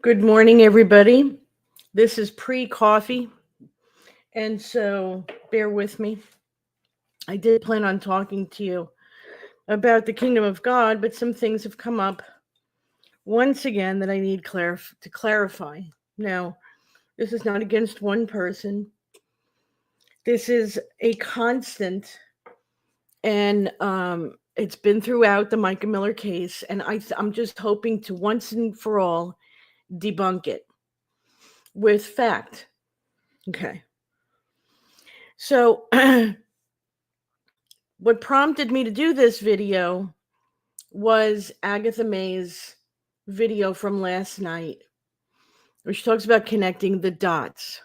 Good morning, everybody. This is pre-coffee, and so bear with me. I did plan on talking to you about the kingdom of God, but some things have come up once again that I need to clarify. Now, this is not against one person. This is a constant, and it's been throughout the Mica Miller case, and I'm just hoping to once and for all debunk it with fact. Okay. So what prompted me to do this video was Agatha May's video from last night, where she talks about connecting the dots.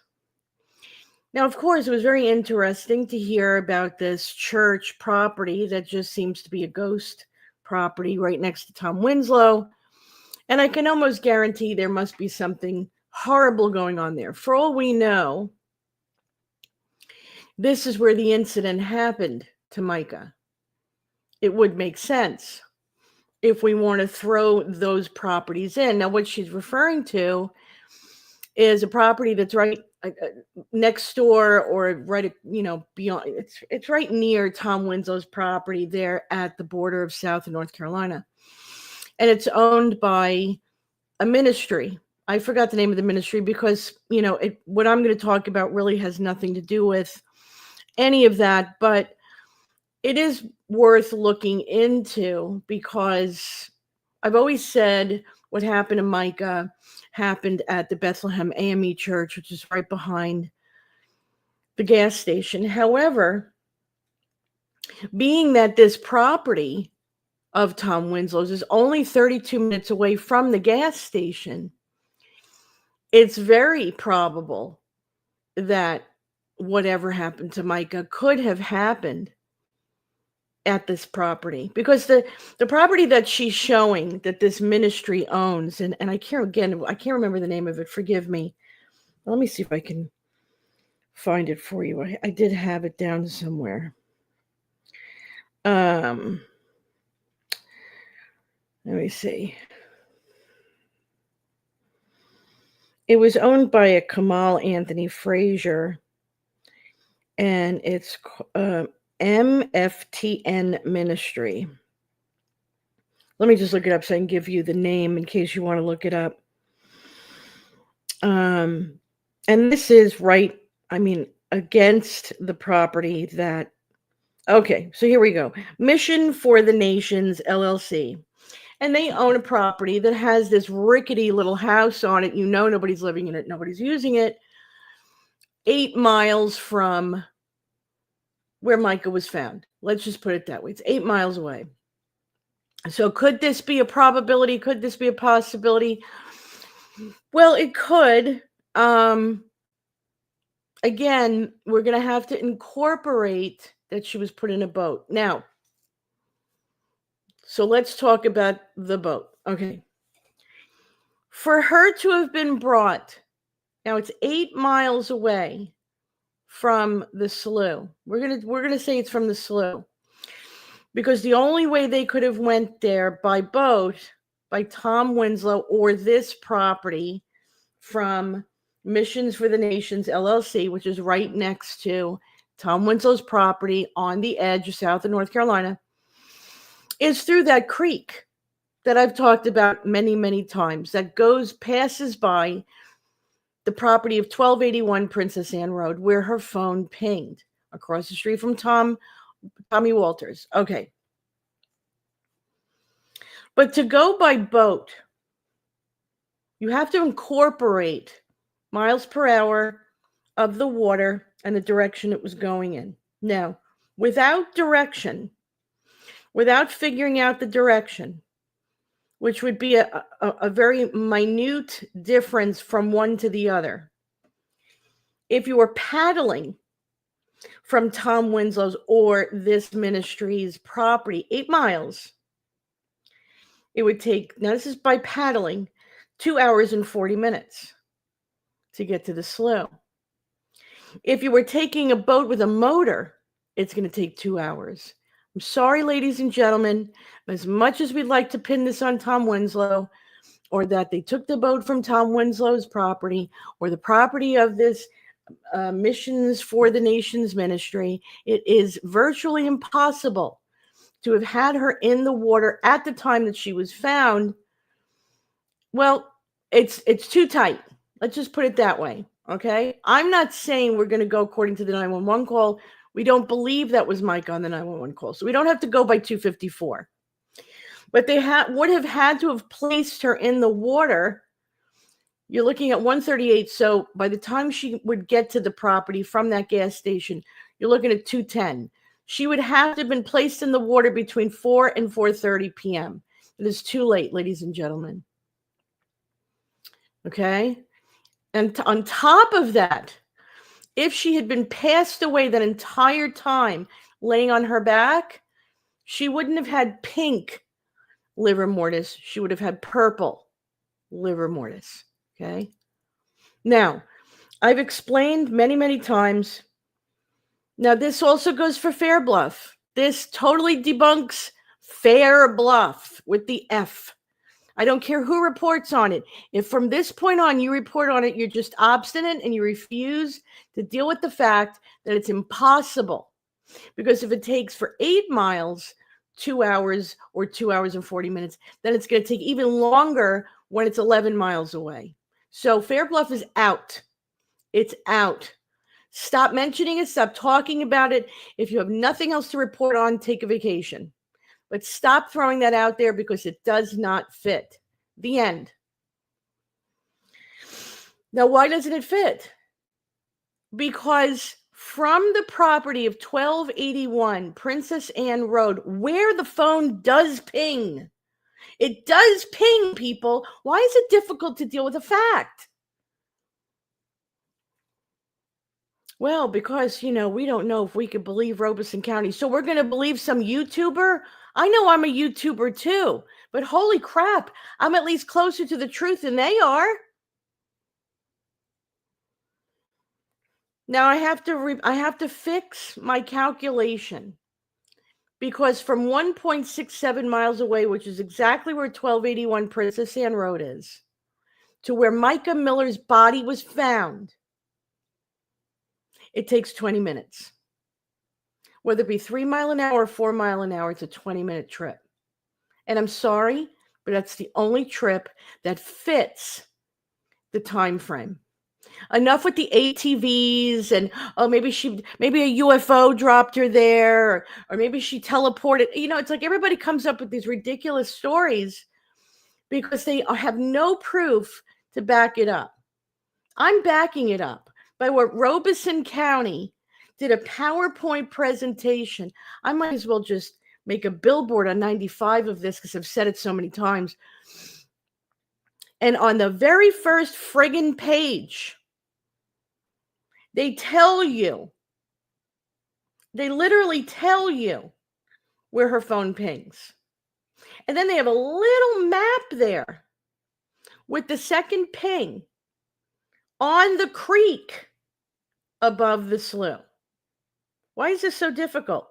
Now, of course, it was very interesting to hear about this church property that just seems to be a ghost property right next to Tom Winslow. And I can almost guarantee there must be something horrible going on there. For all we know, this is where the incident happened to Mica. It would make sense if we want to throw those properties in. Now, what she's referring to is a property that's right next door, or right, beyond. It's right near Tom Winslow's property there at the border of South and North Carolina. And it's owned by a ministry. I forgot the name of the ministry because, what I'm going to talk about really has nothing to do with any of that, but it is worth looking into, because I've always said what happened to Mica happened at the Bethlehem AME Church, which is right behind the gas station. However, being that this property of Tom Winslow's is only 32 minutes away from the gas station, it's very probable that whatever happened to Mica could have happened at this property, because the property that she's showing that this ministry owns, and I can't remember the name of it, forgive me. Let me see if I can find it for you. I did have it down somewhere. Let me see. It was owned by a Kamal Anthony Frazier, and it's MFTN Ministry. Let me just look it up so I can give you the name in case you want to look it up. And this is right, against the property that, okay, so here we go. Mission for the Nations, LLC. And they own a property that has this rickety little house on it. Nobody's living in it, nobody's using it. 8 miles from where Mica was found. Let's just put it that way. It's 8 miles away. So could this be a probability? Could this be a possibility? Well, it could. Again, we're going to have to incorporate that she was put in a boat. Now, so let's talk about the boat. Okay. For her to have been brought, now it's 8 miles away from the slough. We're gonna say it's from the slough, because the only way they could have went there by boat, by Tom Winslow or this property from Missions for the Nations LLC, which is right next to Tom Winslow's property on the edge of South and North Carolina, is through that creek that I've talked about many, many times, that passes by the property of 1281 Princess Anne Road, where her phone pinged, across the street from Tommy Walters. Okay. But to go by boat, you have to incorporate miles per hour of the water and the direction it was going in. Now, without direction, without figuring out the direction, which would be a very minute difference from one to the other. If you were paddling from Tom Winslow's or this ministry's property 8 miles, it would take, now this is by paddling, 2 hours and 40 minutes to get to the slough. If you were taking a boat with a motor, it's going to take 2 hours. I'm sorry, ladies and gentlemen, as much as we'd like to pin this on Tom Winslow, or that they took the boat from Tom Winslow's property, or the property of this Missions for the Nations ministry, it is virtually impossible to have had her in the water at the time that she was found. Well, it's too tight. Let's just put it that way. Okay. I'm not saying we're going to go according to the 911 call. We don't believe that was Mica on the 911 call. So we don't have to go by 254. But they would have had to have placed her in the water. You're looking at 138. So by the time she would get to the property from that gas station, you're looking at 210. She would have to have been placed in the water between 4 and 4:30 p.m. It is too late, ladies and gentlemen. Okay? And on top of that, if she had been passed away that entire time laying on her back, she wouldn't have had pink livor mortis. She would have had purple livor mortis. Okay? Now, I've explained many, many times. Now, this also goes for Fair Bluff. This totally debunks Fair Bluff with the F. I don't care who reports on it. If from this point on you report on it, you're just obstinate and you refuse to deal with the fact that it's impossible. Because if it takes for 8 miles, 2 hours or 2 hours and 40 minutes, then it's going to take even longer when it's 11 miles away. So Fair Bluff is out. It's out. Stop mentioning it. Stop talking about it. If you have nothing else to report on, take a vacation. But stop throwing that out there because it does not fit. The end. Now, why doesn't it fit? Because from the property of 1281 Princess Anne Road, where the phone does ping, it does ping, people. Why is it difficult to deal with a fact? Well, because, we don't know if we could believe Robeson County. So we're going to believe some YouTuber? I know I'm a YouTuber too, but holy crap, I'm at least closer to the truth than they are. Now I have to fix my calculation because from 1.67 miles away, which is exactly where 1281 Princess Anne Road is, to where Mica Miller's body was found, it takes 20 minutes. Whether it be 3 mile an hour or 4 mile an hour, it's a 20-minute trip. And I'm sorry, but that's the only trip that fits the time frame. Enough with the ATVs and, maybe a UFO dropped her there, or maybe she teleported. It's like everybody comes up with these ridiculous stories because they have no proof to back it up. I'm backing it up by what Robeson County did a PowerPoint presentation. I might as well just make a billboard on 95 of this because I've said it so many times. And on the very first friggin' page, they literally tell you where her phone pings. And then they have a little map there with the second ping on the creek above the slough. Why is this so difficult?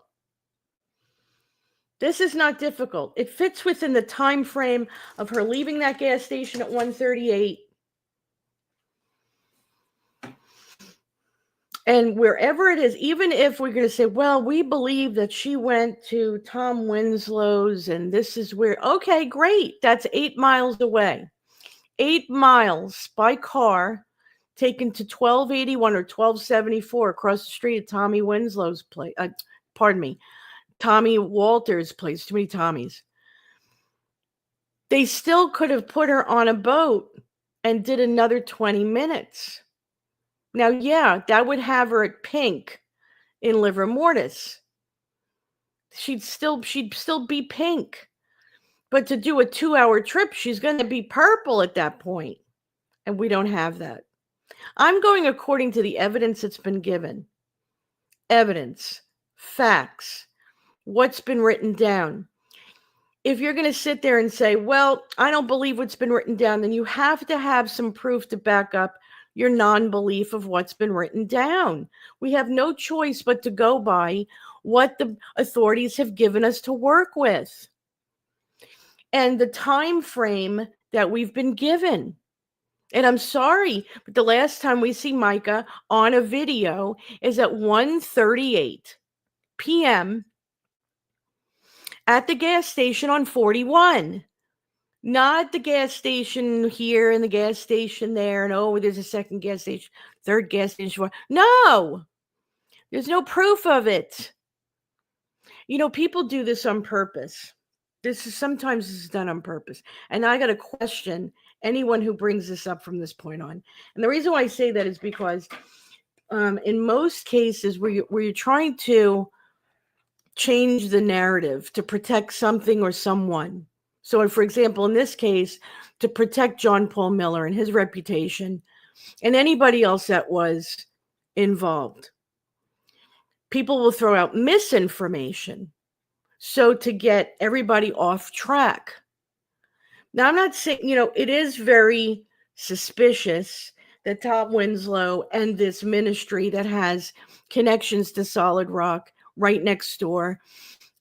This is not difficult. It fits within the time frame of her leaving that gas station at 1:38. And wherever it is, even if we're going to say, well, we believe that she went to Tom Winslow's and this is where, okay, great. That's 8 miles away. 8 miles by car taken to 1281 or 1274 across the street at Tommy Winslow's place. Tommy Walter's place. Too many Tommies. They still could have put her on a boat and did another 20 minutes. Now, yeah, that would have her at pink in livor mortis. She'd still be pink. But to do a 2-hour trip, she's going to be purple at that point. And we don't have that. I'm going according to the evidence that's been given. Evidence, facts, what's been written down. If you're going to sit there and say, well, I don't believe what's been written down, then you have to have some proof to back up your non-belief of what's been written down. We have no choice but to go by what the authorities have given us to work with and the time frame that we've been given. And I'm sorry, but the last time we see Mica on a video is at 1:38 p.m. at the gas station on 41. Not the gas station here and the gas station there, and oh, there's a second gas station, third gas station. No, there's no proof of it. You know, people do this on purpose. Sometimes this is done on purpose. And I got to question anyone who brings this up from this point on. And the reason why I say that is because in most cases where you're trying to change the narrative to protect something or someone. So, for example, in this case, to protect John Paul Miller and his reputation and anybody else that was involved, people will throw out misinformation. So to get everybody off track. Now, I'm not saying, it is very suspicious that Tom Winslow and this ministry that has connections to Solid Rock right next door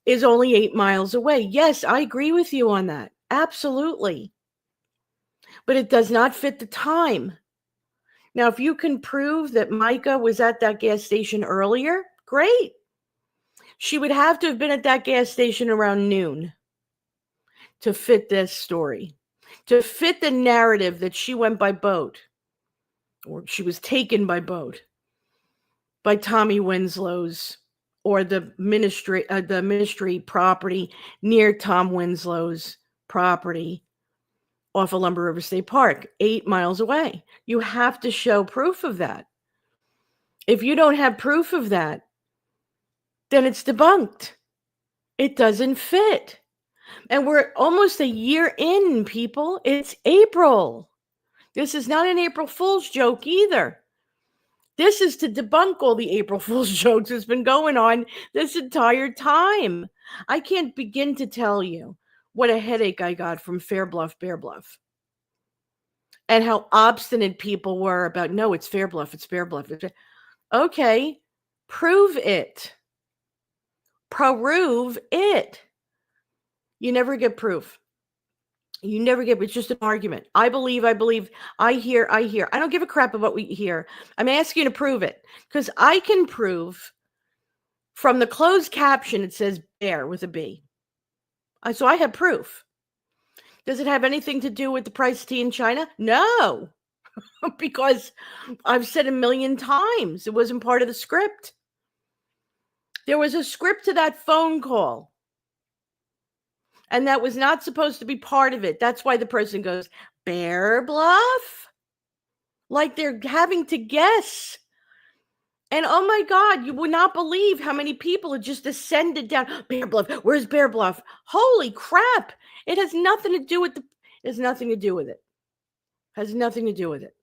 is only 8 miles away. Yes, I agree with you on that. Absolutely. But it does not fit the time. Now, if you can prove that Mica was at that gas station earlier, great. She would have to have been at that gas station around noon to fit this story, to fit the narrative that she went by boat or she was taken by boat by Tommy Winslow's or the ministry property near Tom Winslow's property off of Lumber River State Park, 8 miles away. You have to show proof of that. If you don't have proof of that, then it's debunked. It doesn't fit. And we're almost a year in, people. It's April. This is not an April Fool's joke either. This is to debunk all the April Fool's jokes that's been going on this entire time. I can't begin to tell you what a headache I got from Fair Bluff, Bear Bluff. And how obstinate people were about, no, it's Fair Bluff, it's Bear Bluff. Okay, prove it. Prove it. You never get proof. You never get, it's just an argument. I believe, I hear. I don't give a crap about what we hear. I'm asking you to prove it because I can prove from the closed caption, it says bear with a B. So I have proof. Does it have anything to do with the price of tea in China? No, because I've said a million times it wasn't part of the script. There was a script to that phone call. And that was not supposed to be part of it. That's why the person goes, Bear Bluff? Like they're having to guess. And oh my God, you would not believe how many people had just descended down. Bear Bluff, where's Bear Bluff? Holy crap. It has nothing to do with it. Has nothing to do with it. Has nothing to do with it.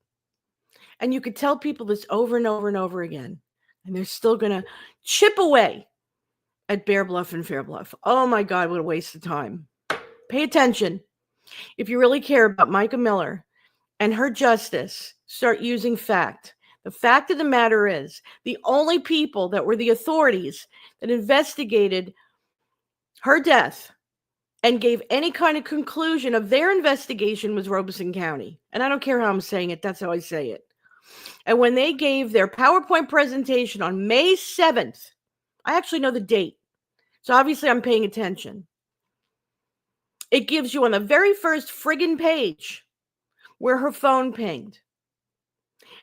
And you could tell people this over and over and over again. And they're still going to chip away at Bear Bluff and Fair Bluff. Oh my God, what a waste of time. Pay attention. If you really care about Mica Miller and her justice, start using fact. The fact of the matter is, the only people that were the authorities that investigated her death and gave any kind of conclusion of their investigation was Robeson County. And I don't care how I'm saying it, that's how I say it. And when they gave their PowerPoint presentation on May 7th, I actually know the date. So obviously I'm paying attention. It gives you on the very first friggin' page where her phone pinged.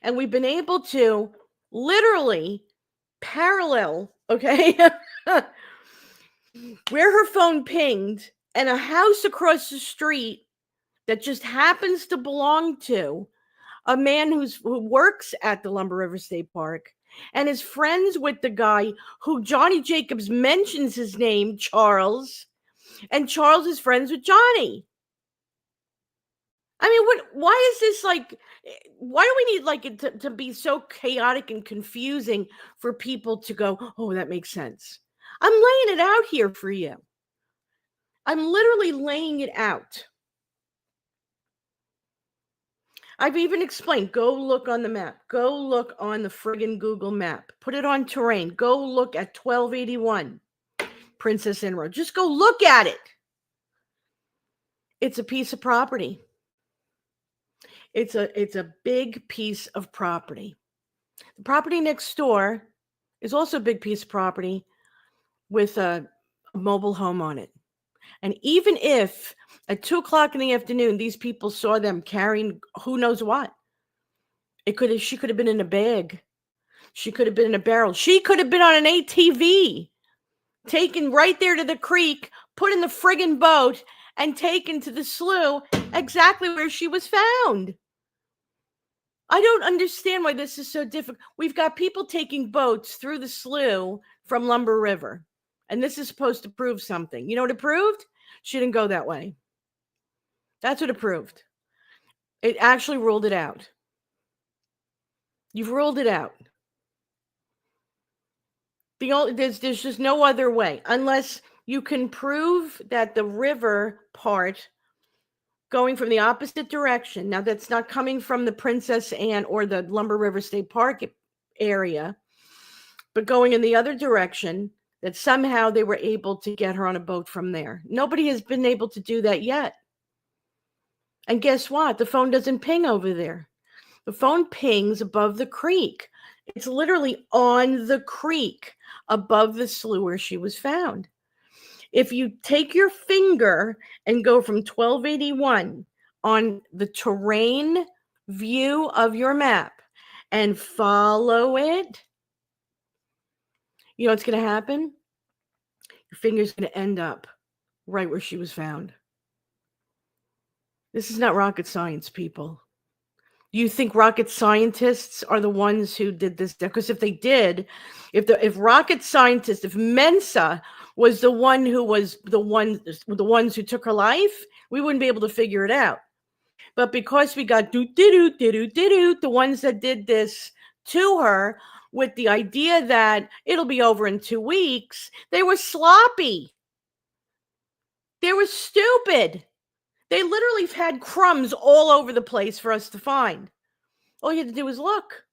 And we've been able to literally parallel, okay, where her phone pinged and a house across the street that just happens to belong to a man who works at the Lumber River State Park and is friends with the guy who Johnny Jacobs mentions his name, Charles, and Charles is friends with Johnny. I mean, why is this like, why do we need like it to be so chaotic and confusing for people to go, oh, that makes sense? I'm laying it out here for you. I'm literally laying it out. I've even explained, go look on the map. Go look on the friggin' Google map. Put it on terrain. Go look at 1281 Princess Inn Road. Just go look at it. It's a piece of property. It's a big piece of property. The property next door is also a big piece of property with a mobile home on it. And even if at 2:00 in the afternoon, these people saw them carrying who knows what, she could have been in a bag. She could have been in a barrel. She could have been on an ATV, taken right there to the creek, put in the friggin' boat, and taken to the slough exactly where she was found. I don't understand why this is so difficult. We've got people taking boats through the slough from Lumber River, and this is supposed to prove something. You know what it proved? She didn't go that way. That's what it proved. It actually ruled it out. You've ruled it out. There's just no other way unless you can prove that the river part going from the opposite direction. Now, that's not coming from the Princess Anne or the Lumber River State Park area, but going in the other direction, that somehow they were able to get her on a boat from there. Nobody has been able to do that yet. And guess what? The phone doesn't ping over there. The phone pings above the creek. It's literally on the creek above the slough where she was found. If you take your finger and go from 1281 on the terrain view of your map and follow it, you know what's going to happen? Your finger's going to end up right where she was found. This is not rocket science, people. You think rocket scientists are the ones who did this? Because if they did, if rocket scientists, if Mensa was the one who was the ones who took her life, we wouldn't be able to figure it out. But because we got the ones that did this to her with the idea that it'll be over in 2 weeks, they were sloppy. They were stupid. They literally had crumbs all over the place for us to find. All you had to do was look.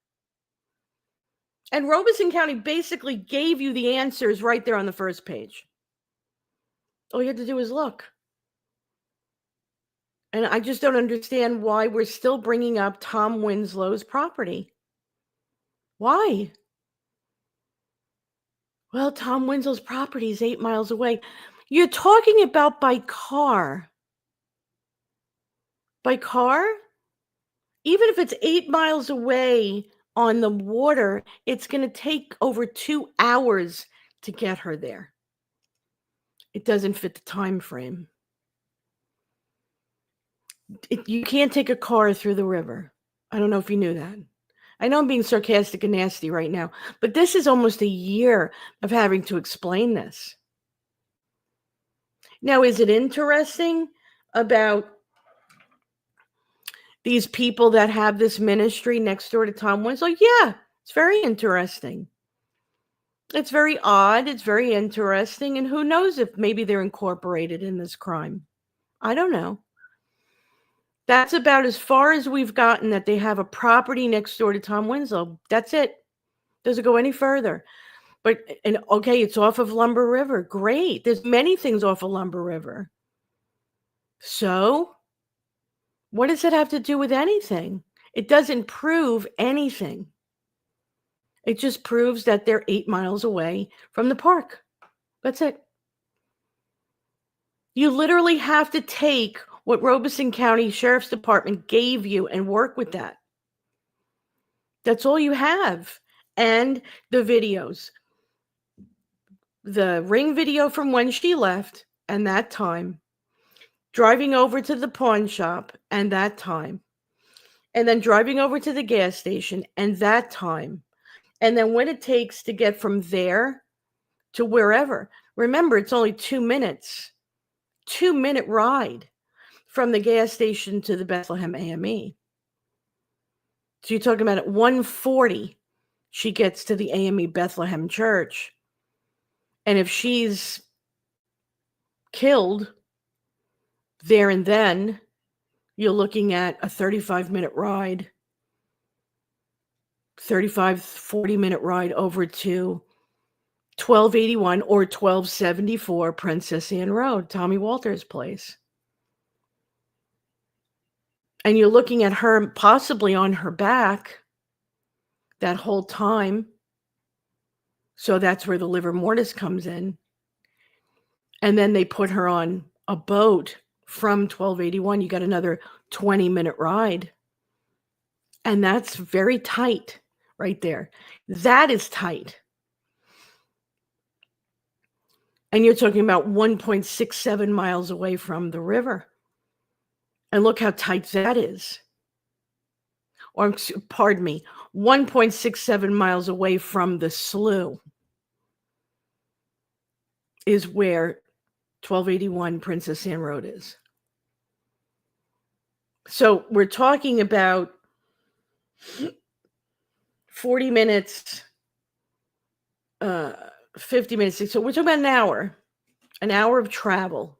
And Robeson County basically gave you the answers right there on the first page. All you had to do was look. And I just don't understand why we're still bringing up Tom Winslow's property. Why? Well, Tom Winslow's property is 8 miles away. You're talking about by car. By car? Even if it's 8 miles away on the water, it's going to take over 2 hours to get her there. It doesn't fit the time frame. You can't take a car through the river. I don't know if you knew that. I know I'm being sarcastic and nasty right now, but this is almost a year of having to explain this. Now, is it interesting about these people that have this ministry next door to Tom Winslow? Yeah, it's very interesting. It's very odd. It's very interesting. And who knows if maybe they're incorporated in this crime. I don't know. That's about as far as we've gotten, that they have a property next door to Tom Winslow. That's it. Doesn't go any further. But, and okay, it's off of Lumber River. Great. There's many things off of Lumber River. So, what does it have to do with anything? It doesn't prove anything. It just proves that they're 8 miles away from the park. That's it. You literally have to take what Robeson County Sheriff's Department gave you and work with that. That's all you have. And the videos. The ring video from when she left and that time. Driving over to the pawn shop and that time. And then driving over to the gas station and that time. and then what it takes to get from there to wherever. Remember, it's only 2 minutes, 2-minute ride from the gas station to the Bethlehem AME. So you're talking about at 1:40, she gets to the AME Bethlehem Church. And if she's killed there and then, you're looking at a 35-minute ride, 40-minute ride over to 1281 or 1274 Princess Anne Road, Tommy Walter's place. And you're looking at her possibly on her back that whole time. So that's where the livor mortis comes in. And then they put her on a boat from 1281. You got another 20-minute ride. And that's very tight right there. That is tight. And you're talking about 1.67 miles away from the river. And look how tight that is. Or, pardon me, 1.67 miles away from the slough is where 1281 Princess Anne Road is. So we're talking about 40 minutes, 50 minutes. So we're talking about an hour of travel,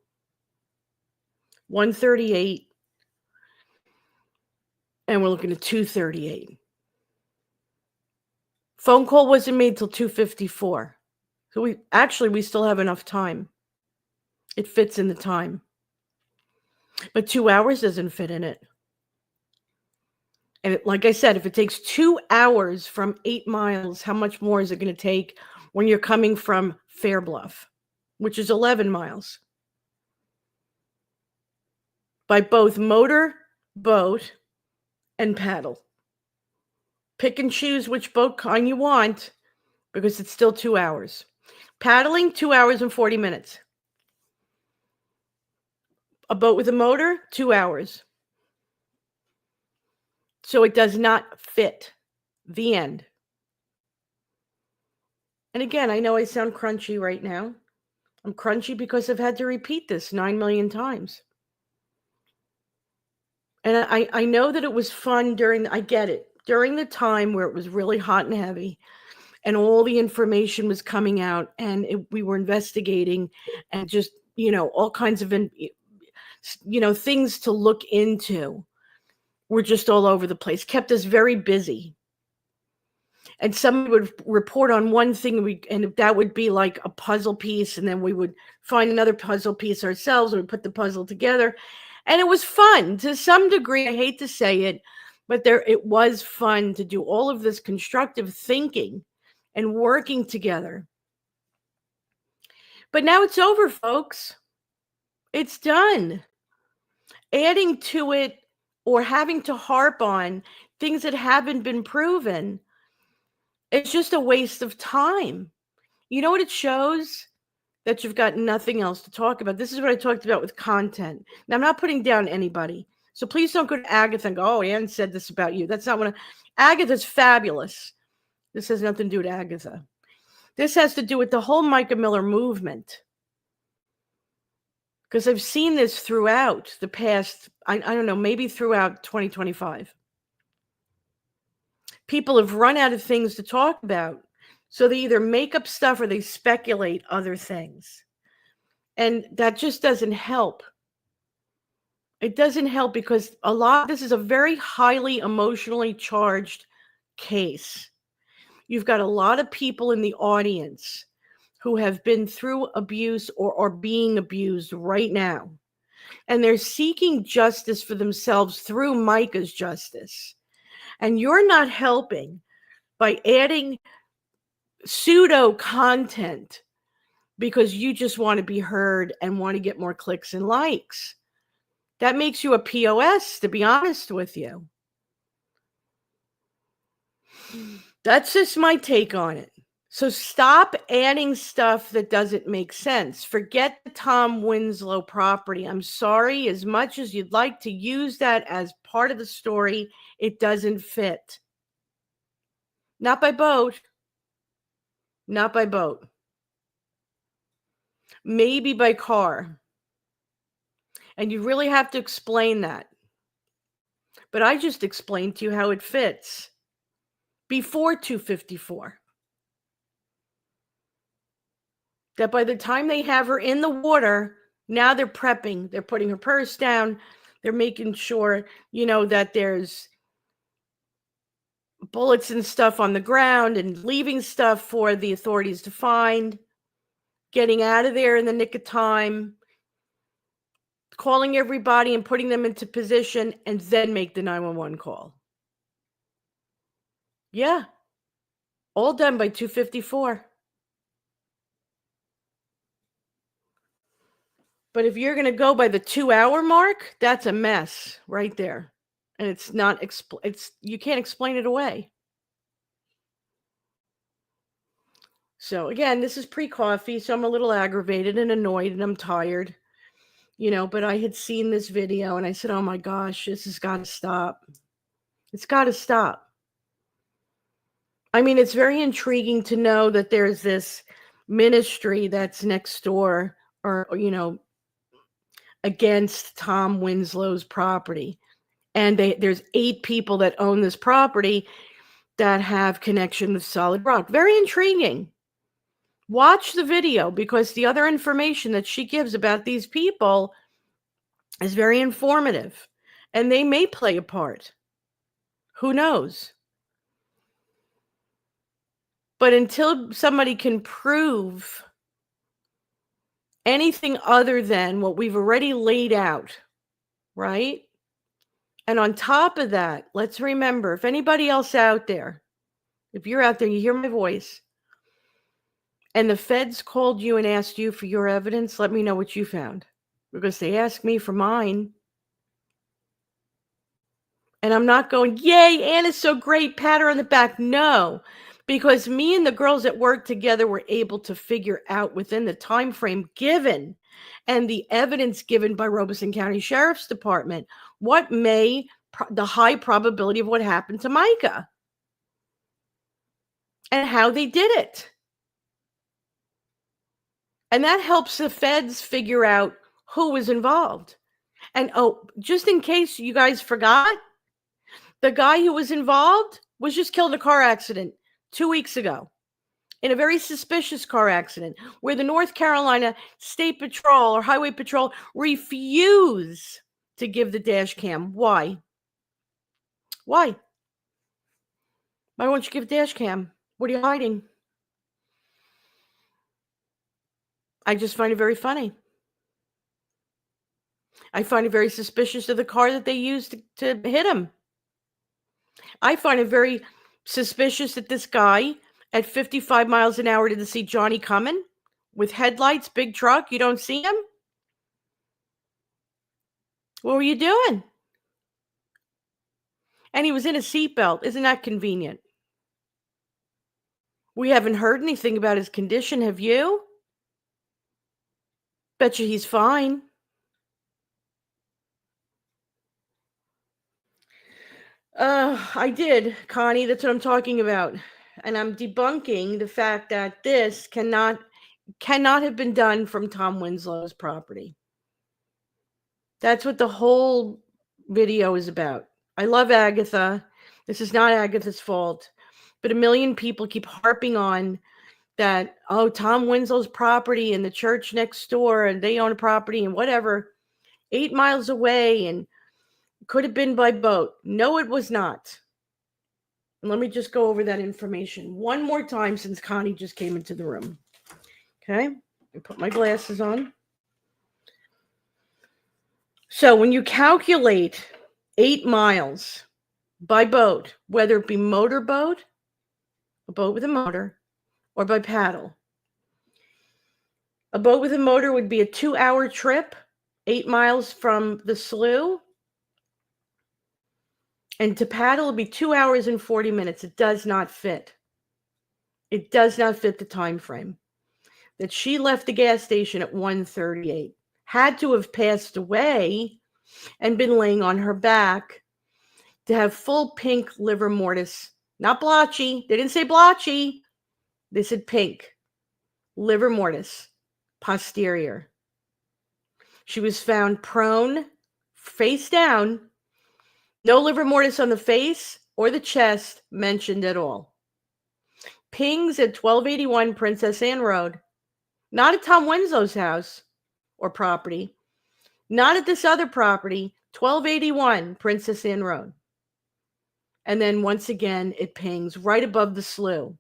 138, and we're looking at 238. Phone call wasn't made till 2:54. So we still have enough time. It fits in the time. But 2 hours doesn't fit in it. And like I said, if it takes 2 hours from 8 miles, how much more is it going to take when you're coming from Fairbluff, which is 11 miles? By both motor, boat, and paddle. Pick and choose which boat kind you want because it's still 2 hours. Paddling, 2 hours and 40 minutes. A boat with a motor, 2 hours. So it does not fit. The end. And again, I know I sound crunchy right now. I'm crunchy because I've had to repeat this 9 million times. And I know that it was fun I get it, during the time where it was really hot and heavy and all the information was coming out and we were investigating and just, all kinds of, things to look into were just all over the place, kept us very busy. And somebody would report on one thing and that would be like a puzzle piece. And then we would find another puzzle piece ourselves and we put the puzzle together. And it was fun to some degree. I hate to say it, but it was fun to do all of this constructive thinking and working together. But now it's over, folks. It's done. Adding to it or having to harp on things that haven't been proven, it's just a waste of time. You know what it shows? That you've got nothing else to talk about. This is what I talked about with content. Now, I'm not putting down anybody. So please don't go to Agatha and go, oh, Ann said this about you. That's not what Agatha's fabulous. This has nothing to do with Agatha. This has to do with the whole Mica Miller movement. Because I've seen this throughout the past, I don't know, maybe throughout 2025. People have run out of things to talk about. So they either make up stuff or they speculate other things. And that just doesn't help. It doesn't help because this is a very highly emotionally charged case. You've got a lot of people in the audience who have been through abuse or are being abused right now. And they're seeking justice for themselves through Mica's justice. And you're not helping by adding pseudo content because you just want to be heard and want to get more clicks and likes. That makes you a POS, to be honest with you. That's just my take on it. So stop adding stuff that doesn't make sense. Forget the Tom Winslow property. I'm sorry, as much as you'd like to use that as part of the story, it doesn't fit. Not by boat. Not by boat. Maybe by car. And you really have to explain that. But I just explained to you how it fits before 254. That by the time they have her in the water, now they're prepping. They're putting her purse down. They're making sure, that there's bullets and stuff on the ground and leaving stuff for the authorities to find, getting out of there in the nick of time, calling everybody and putting them into position, and then make the 911 call. Yeah. All done by 254. But if you're going to go by the 2-hour mark, that's a mess right there. And it's not, you can't explain it away. So again, this is pre-coffee, so I'm a little aggravated and annoyed and I'm tired, but I had seen this video and I said, oh my gosh, this has got to stop. It's got to stop. I mean, it's very intriguing to know that there's this ministry that's next door or against Tom Winslow's property. And there's 8 people that own this property that have connection with Solid Rock. Very intriguing. Watch the video because the other information that she gives about these people is very informative. And they may play a part. Who knows? But until somebody can prove anything other than what we've already laid out, right? And on top of that, let's remember, if anybody else out there, if you're out there, you hear my voice, and the feds called you and asked you for your evidence, let me know what you found. Because they asked me for mine. And I'm not going, yay, Anna's so great, pat her on the back. No, because me and the girls that worked together were able to figure out within the time frame given and the evidence given by Robeson County Sheriff's Department what the high probability of what happened to Mica and how they did it. And that helps the feds figure out who was involved. And just in case you guys forgot, the guy who was involved was just killed in a car accident 2 weeks ago. In a very suspicious car accident where the North Carolina State Patrol or Highway Patrol refuse to give the dash cam. Why? Why? Why won't you give dash cam? What are you hiding? I just find it very funny. I find it very suspicious of the car that they used to hit him. I find it very suspicious that this guy at 55 miles an hour didn't see Johnny coming with headlights, big truck. You don't see him? What were you doing? And he was in a seatbelt. Isn't that convenient? We haven't heard anything about his condition. Have you? Bet you he's fine. I did, Connie. That's what I'm talking about. And I'm debunking the fact that this cannot have been done from Tom Winslow's property. That's what the whole video is about. I love Agatha. This is not Agatha's fault. But a million people keep harping on that, Tom Winslow's property and the church next door, and they own a property and whatever, 8 miles away, and could have been by boat. No, it was not. And let me just go over that information one more time since Connie just came into the room. Okay, I put my glasses on. So when you calculate 8 miles by boat, whether it be motorboat, a boat with a motor, or by paddle, a boat with a motor would be a 2-hour trip, 8 miles from the slough. And to paddle would be 2 hours and 40 minutes. It does not fit. It does not fit the time frame. That she left the gas station at 1:38. Had to have passed away and been laying on her back to have full pink liver mortis Not blotchy. They didn't say blotchy. They said pink. Livor mortis, posterior. She was found prone, face down. No livor mortis on the face or the chest mentioned at all. Pings at 1281 Princess Anne Road. Not at Tom Winslow's house or property. Not at this other property, 1281 Princess Anne Road. And then once again, it pings right above the slough,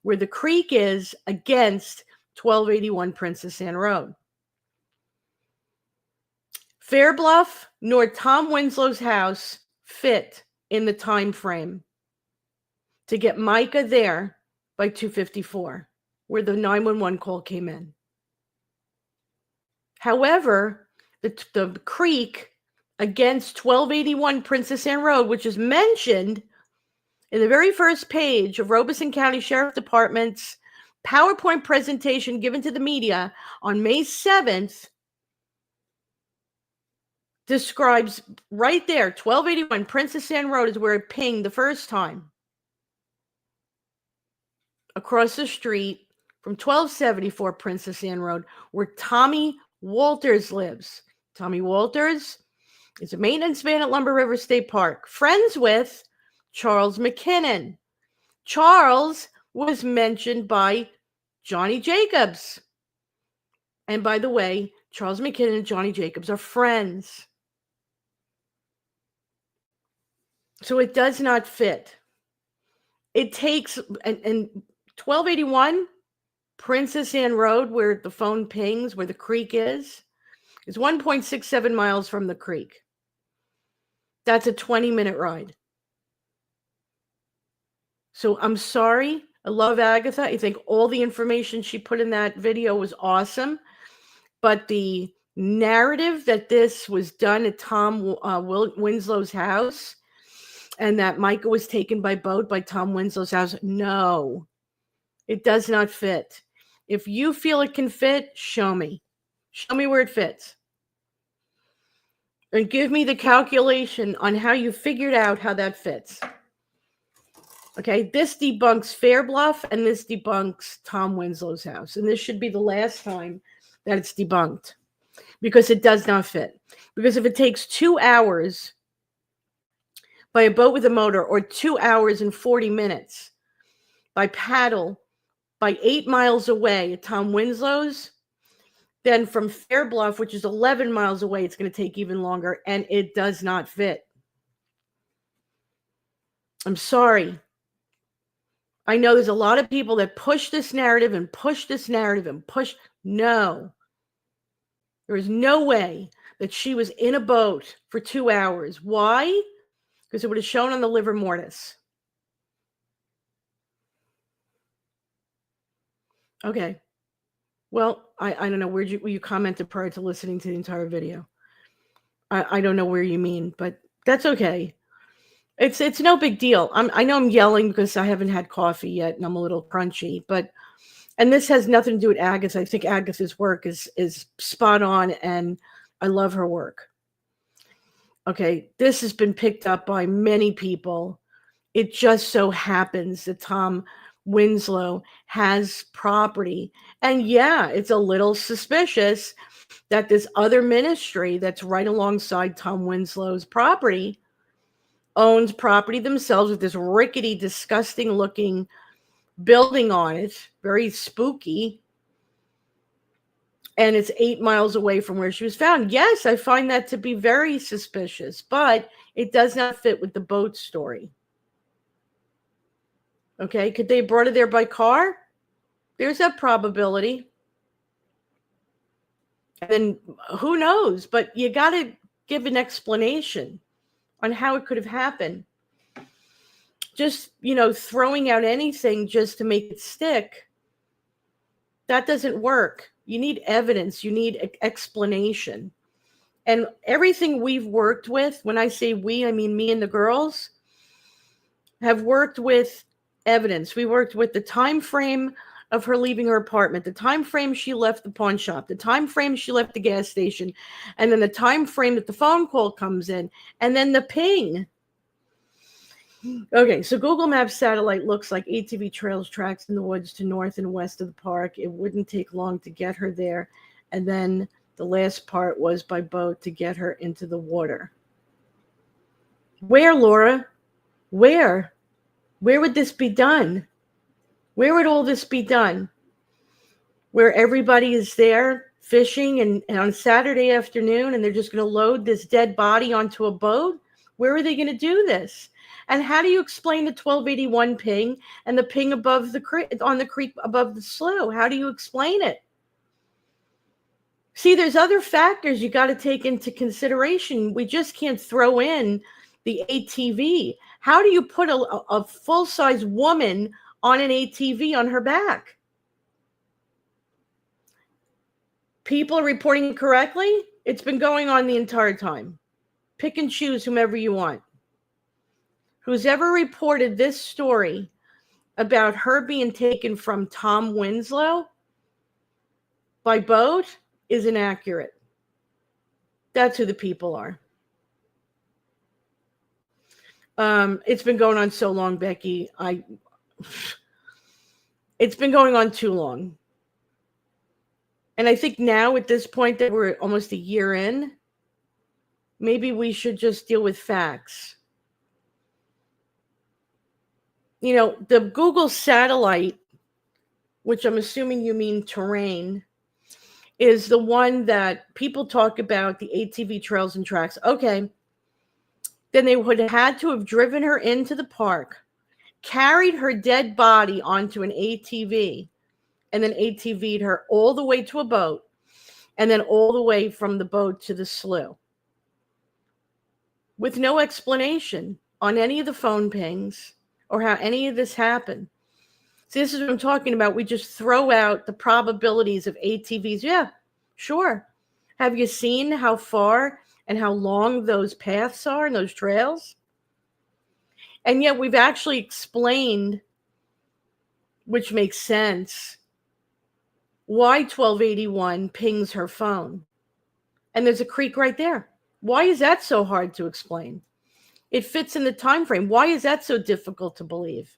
where the creek is against 1281 Princess Anne Road. Fairbluff nor Tom Winslow's house fit in the time frame to get Mica there by 2:54, where the 911 call came in. However, the creek against 1281 Princess Anne Road, which is mentioned in the very first page of Robeson County Sheriff Department's PowerPoint presentation given to the media on May 7th, describes right there, 1281 Princess Anne Road is where it pinged the first time. Across the street from 1274 Princess Anne Road, where Tommy Walters lives. Tommy Walters is a maintenance man at Lumber River State Park, friends with Charles McKinnon. Charles was mentioned by Johnny Jacobs. And by the way, Charles McKinnon and Johnny Jacobs are friends. So it does not fit. It takes, and 1281 Princess Anne Road, where the phone pings, where the creek is 1.67 miles from the creek. That's a 20-minute ride. So I'm sorry. I love Agatha. I think all the information she put in that video was awesome. But the narrative that this was done at Tom Winslow's house and that Mica was taken by boat by Tom Winslow's house, no, it does not fit. If you feel it can fit, show me. Show me where it fits. And give me the calculation on how you figured out how that fits. Okay, this debunks Fairbluff and this debunks Tom Winslow's house. And this should be the last time that it's debunked because it does not fit. Because if it takes 2 hours by a boat with a motor or 2 hours and 40 minutes by paddle by 8 miles away at Tom Winslow's, then from Fairbluff, which is 11 miles away, it's going to take even longer, and it does not fit. I'm sorry. I know there's a lot of people that push this narrative and push this narrative and push. No. There is no way that she was in a boat for 2 hours. Why? Because it would have shown on the livor mortis. Okay. Well, I don't know. Where you commented prior to listening to the entire video. I don't know where you mean, but that's okay. It's no big deal. I know I'm yelling because I haven't had coffee yet and I'm a little crunchy, and this has nothing to do with Agatha. I think Agatha's work is spot on and I love her work. Okay, this has been picked up by many people. It just so happens that Tom Winslow has property. And yeah, it's a little suspicious that this other ministry that's right alongside Tom Winslow's property owns property themselves with this rickety, disgusting looking building on it, very spooky. And it's 8 miles away from where she was found. Yes, I find that to be very suspicious, but it does not fit with the boat story. Okay, could they have brought it there by car? There's that probability. And then who knows? But you got to give an explanation on how it could have happened. Just, throwing out anything just to make it stick, that doesn't work. You need evidence. You need explanation. And everything we've worked with, when I say we, I mean me and the girls, have worked with evidence. We worked with the time frame of her leaving her apartment, the time frame she left the pawn shop, the time frame she left the gas station, and then the time frame that the phone call comes in, and then the ping. Okay, so Google Maps satellite looks like ATV trails tracks in the woods to north and west of the park. It wouldn't take long to get her there. And then the last part was by boat to get her into the water. Where, Laura? Where? Where would this be done? Where would all this be done? Where everybody is there fishing and on Saturday afternoon and they're just going to load this dead body onto a boat? Where are they going to do this? And how do you explain the 1281 ping and the ping above the creek, on the creek above the slough? How do you explain it? See, there's other factors you got to take into consideration. We just can't throw in the ATV. How do you put a full-size woman on an ATV on her back? People are reporting correctly. It's been going on the entire time. Pick and choose whomever you want. Who's ever reported this story about her being taken from Tom Winslow by boat is inaccurate. That's who the people are. It's been going on so long, Becky. It's been going on too long. And I think now at this point that we're almost a year in, maybe we should just deal with facts. You know, the Google satellite, which I'm assuming you mean terrain, is the one that people talk about, the ATV trails and tracks. Okay. Then they would have had to have driven her into the park, carried her dead body onto an ATV, and then ATV'd her all the way to a boat, and then all the way from the boat to the slough. With no explanation on any of the phone pings or how any of this happened. See, this is what I'm talking about. We just throw out the probabilities of ATVs. Yeah, sure. Have you seen how far and how long those paths are and those trails? And yet we've actually explained, which makes sense, why 1281 pings her phone. And there's a creek right there. Why is that so hard to explain? It fits in the time frame. Why is that so difficult to believe?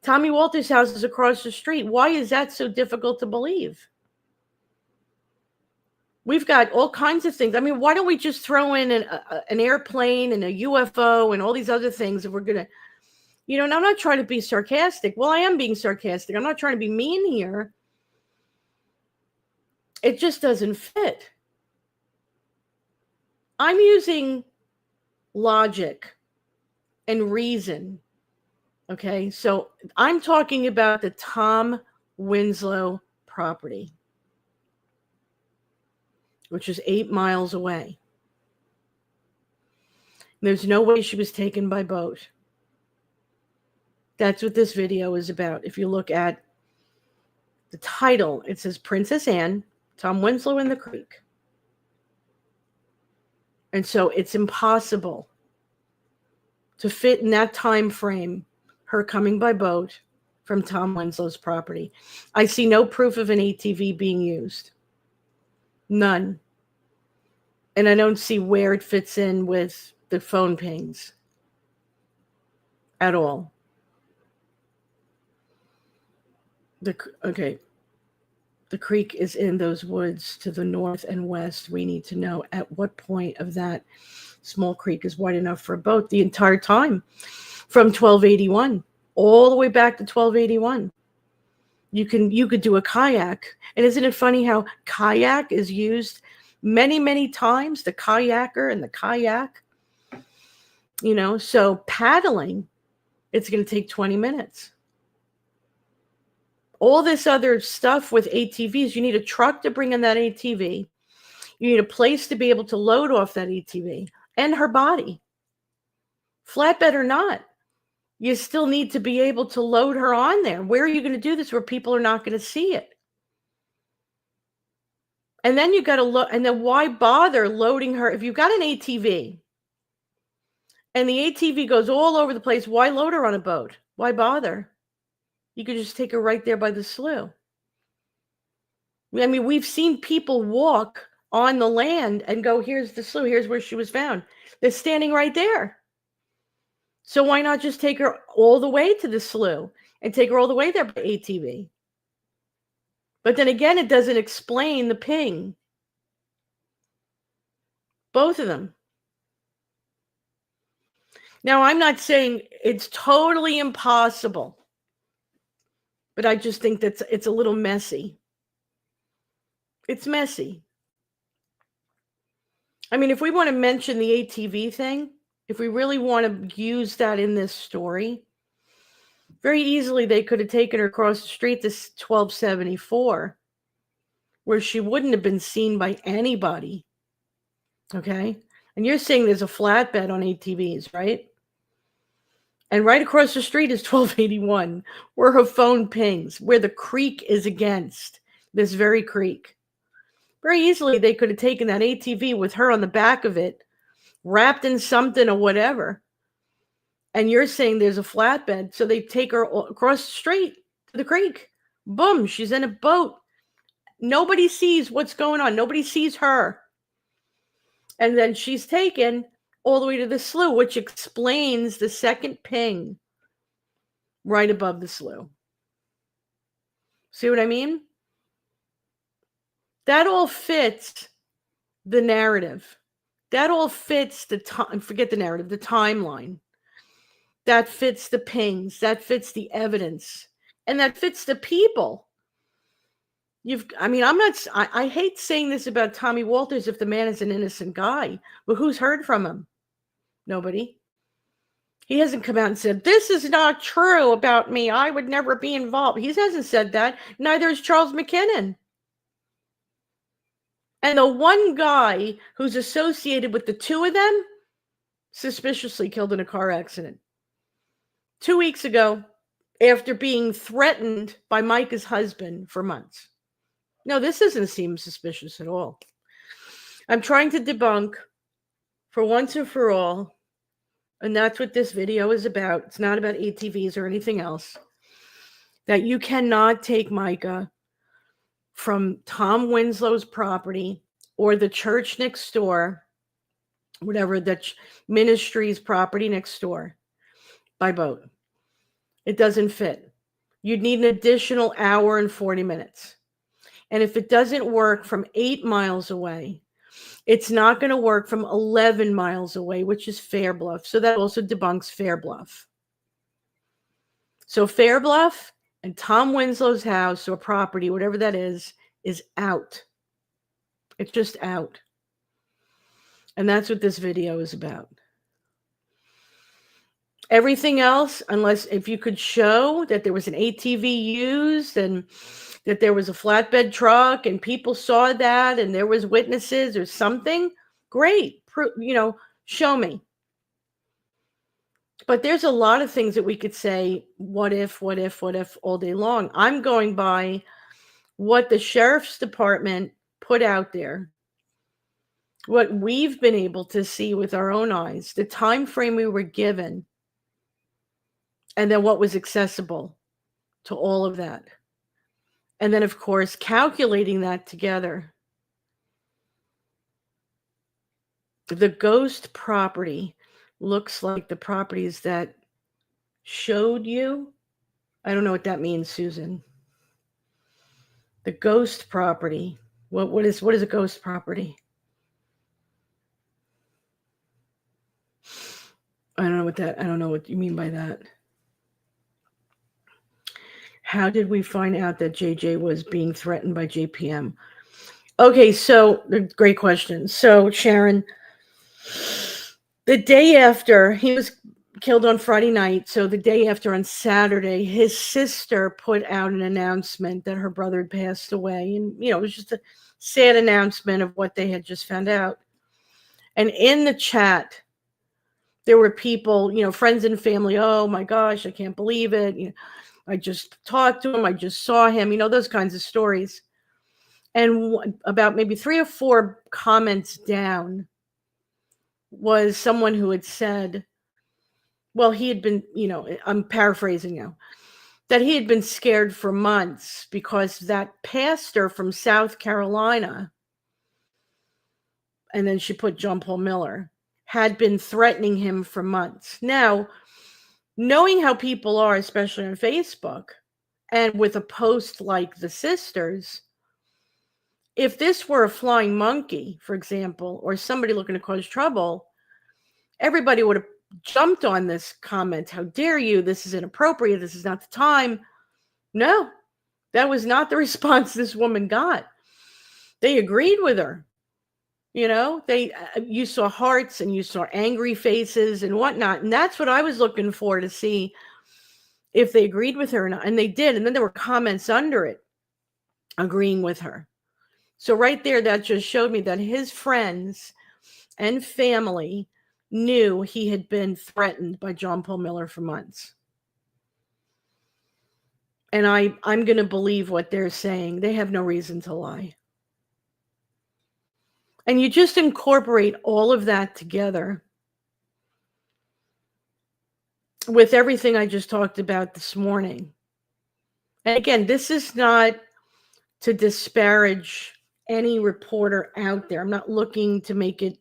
Tommy Walter's house is across the street. Why is that so difficult to believe? We've got all kinds of things. I mean, why don't we just throw in an airplane and a UFO and all these other things if we're going to, and I'm not trying to be sarcastic. Well, I am being sarcastic. I'm not trying to be mean here. It just doesn't fit. I'm using logic and reason. Okay, so I'm talking about the Tom Winslow property, which is 8 miles away. There's no way she was taken by boat. That's what this video is about. If you look at the title, it says Princess Anne, Tom Winslow in the Creek. And so it's impossible to fit in that time frame her coming by boat from Tom Winslow's property. I see no proof of an ATV being used. None. And I don't see where it fits in with the phone pings at all. The creek is in those woods to the north and west. We need to know at what point of that small creek is wide enough for a boat the entire time from 1281 all the way back to 1281. You could do a kayak. And isn't it funny how kayak is used many, many times, the kayaker and the kayak, so paddling, it's going to take 20 minutes. All this other stuff with ATVs, you need a truck to bring in that ATV. You need a place to be able to load off that ATV and her body. Flatbed or not, you still need to be able to load her on there. Where are you going to do this where people are not going to see it? And then you got to look, and then why bother loading her? If you've got an ATV and the ATV goes all over the place, why load her on a boat? Why bother? You could just take her right there by the slough. I mean, we've seen people walk on the land and go, here's the slough, here's where she was found. They're standing right there. So why not just take her all the way to the slough and take her all the way there by ATV? But then again, it doesn't explain the ping. Both of them. Now, I'm not saying it's totally impossible, but I just think that it's a little messy. It's messy. I mean, if we want to mention the ATV thing, if we really want to use that in this story, very easily they could have taken her across the street to 1274, where she wouldn't have been seen by anybody. Okay? And you're saying there's a flatbed on ATVs, right? And right across the street is 1281, where her phone pings, where the creek is against, this very creek. Very easily, they could have taken that ATV with her on the back of it, wrapped in something or whatever. And you're saying there's a flatbed, so they take her across the street to the creek. Boom, she's in a boat. Nobody sees what's going on. Nobody sees her. And then she's taken all the way to the slough, which explains the second ping right above the slough. See what I mean? That all fits the narrative. That all fits the time. Forget the narrative, the timeline. That fits the pings. That fits the evidence. And that fits the people. I hate saying this about Tommy Walters if the man is an innocent guy, but who's heard from him? Nobody. He hasn't come out and said, this is not true about me. I would never be involved. He hasn't said that. Neither is Charles McKinnon. And the one guy who's associated with the two of them, suspiciously killed in a car accident 2 weeks ago after being threatened by Mica's husband for months. No, this doesn't seem suspicious at all. I'm trying to debunk for once and for all, and that's what this video is about. It's not about ATVs or anything else. That you cannot take Mica from Tom Winslow's property or the church next door, whatever, the ministry's property next door, by boat. It doesn't fit. You'd need an additional hour and 40 minutes. And if it doesn't work from 8 miles away, it's not going to work from 11 miles away, which is Fair Bluff. So that also debunks Fair Bluff. So Fair Bluff and Tom Winslow's house or property, whatever that is out. It's just out. And that's what this video is about. Everything else, unless if you could show that there was an ATV used and that there was a flatbed truck and people saw that and there was witnesses or something, great. Show me. But there's a lot of things that we could say, what if, all day long. I'm going by what the sheriff's department put out there, what we've been able to see with our own eyes, the time frame we were given, and then what was accessible to all of that. And then, of course, calculating that together. The ghost property looks like the properties that showed you. I don't know what that means, Susan. The ghost property. What is a ghost property? I don't know what you mean by that. How did we find out that JJ was being threatened by JPM? Okay, so great question. So Sharon, the day after he was killed on Friday night, so the day after on Saturday, his sister put out an announcement that her brother had passed away. And, it was just a sad announcement of what they had just found out. And in the chat, there were people, friends and family, oh my gosh, I can't believe it. I just talked to him. I just saw him, those kinds of stories. And about maybe 3 or 4 comments down was someone who had said, well, he had been, I'm paraphrasing now, that he had been scared for months because that pastor from South Carolina, and then she put John Paul Miller, had been threatening him for months. Now, knowing how people are, especially on Facebook, and with a post like the sisters, if this were a flying monkey, for example, or somebody looking to cause trouble, everybody would have jumped on this comment. How dare you? This is inappropriate. This is not the time. No, that was not the response this woman got. They agreed with her. You saw hearts and you saw angry faces and whatnot. And that's what I was looking for, to see if they agreed with her or not. And they did. And then there were comments under it agreeing with her. So right there, that just showed me that his friends and family knew he had been threatened by John Paul Miller for months. And I'm going to believe what they're saying. They have no reason to lie. And you just incorporate all of that together with everything I just talked about this morning. And again, this is not to disparage any reporter out there. I'm not looking to make it,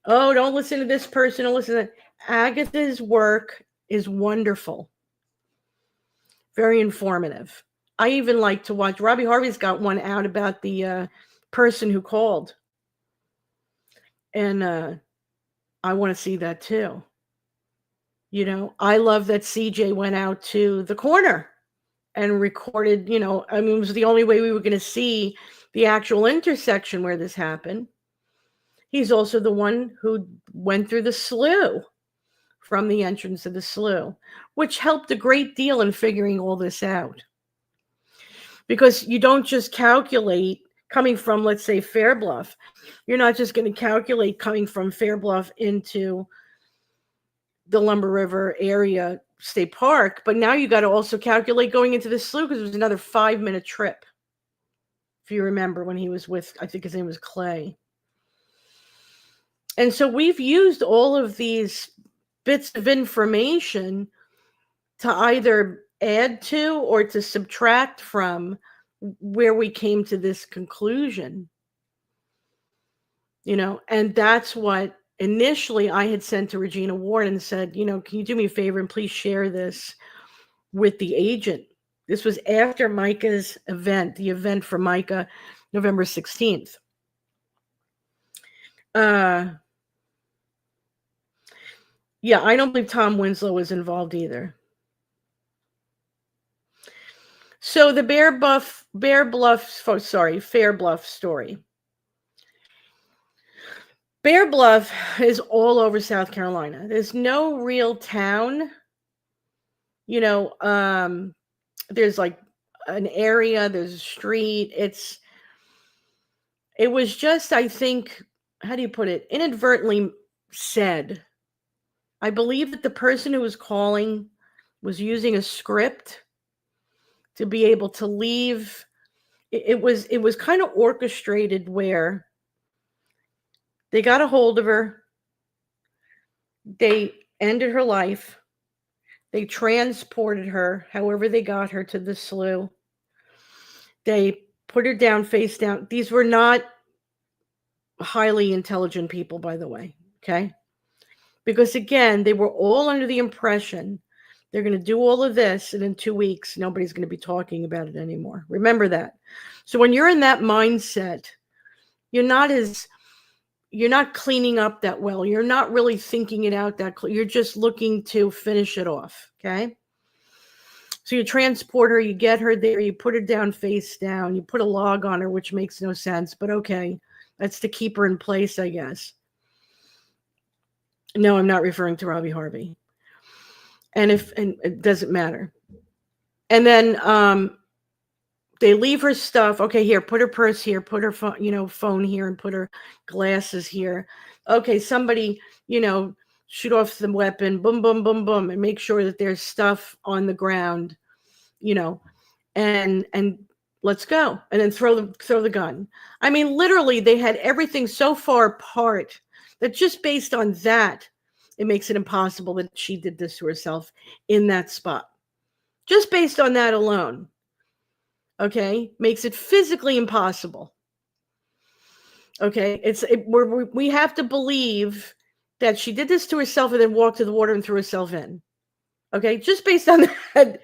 oh, don't listen to this person, don't listen to that. Agatha's work is wonderful. Very informative. I even like to watch, Robbie Harvey's got one out about the person who called. And I want to see that too. I love that CJ went out to the corner and recorded, it was the only way we were going to see the actual intersection where this happened. He's also the one who went through the slough from the entrance of the slough, which helped a great deal in figuring all this out. Because you don't just calculate coming from, let's say, Fair Bluff. You're not just going to calculate coming from Fair Bluff into the Lumber River area state park, but now you got to also calculate going into the slough, because it was another 5-minute trip. If you remember when he was with, I think his name was Clay. And so we've used all of these bits of information to either add to or to subtract from where we came to this conclusion. And that's what initially I had sent to Regina Ward and said, can you do me a favor and please share this with the agent? This was after Mica's event, the event for Mica, November 16th. Yeah, I don't believe Tom Winslow was involved either. So the Fair Bluff story. Bear Bluff is all over South Carolina. There's no real town. There's like an area, there's a street. It was just, I think, how do you put it? Inadvertently said. I believe that the person who was calling was using a script to be able to leave. It was kind of orchestrated where they got a hold of her. They ended her life. They transported her, however they got her, to the slough. They put her down, face down. These were not highly intelligent people, by the way, okay? Because, again, they were all under the impression they're going to do all of this, and in 2 weeks, nobody's going to be talking about it anymore. Remember that. So when you're in that mindset, you're not cleaning up that well. You're not really thinking it out that you're just looking to finish it off, okay? So you transport her, you get her there, you put her down face down, you put a log on her, which makes no sense, but okay. That's to keep her in place, I guess. No, I'm not referring to Robbie Harvey. And it doesn't matter. And then they leave her stuff. Okay, here, put her purse here, put her phone here, and put her glasses here. Okay, somebody, shoot off the weapon, boom, boom, boom, boom, and make sure that there's stuff on the ground, and let's go. And then throw the gun. I mean, literally, they had everything so far apart that just based on that, it makes it impossible that she did this to herself in that spot. Just based on that alone. Okay, makes it physically impossible. Okay, we have to believe that she did this to herself and then walked to the water and threw herself in. Okay, just based on that,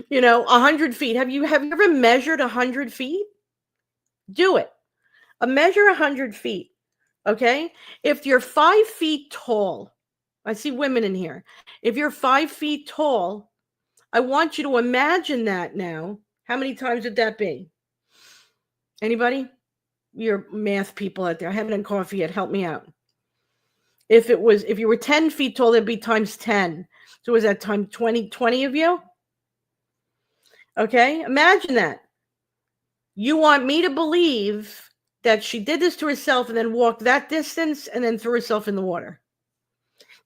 100 feet. Have you ever measured 100 feet? Do it. Measure 100 feet. Okay, if you're 5 feet tall, I see women in here. If you're 5 feet tall, I want you to imagine that now. How many times would that be? Anybody? You're math people out there. I haven't had coffee yet. Help me out. If you were 10 feet tall, that'd be times 10. So was that times 20 of you? Okay, imagine that. You want me to believe that she did this to herself and then walked that distance and then threw herself in the water.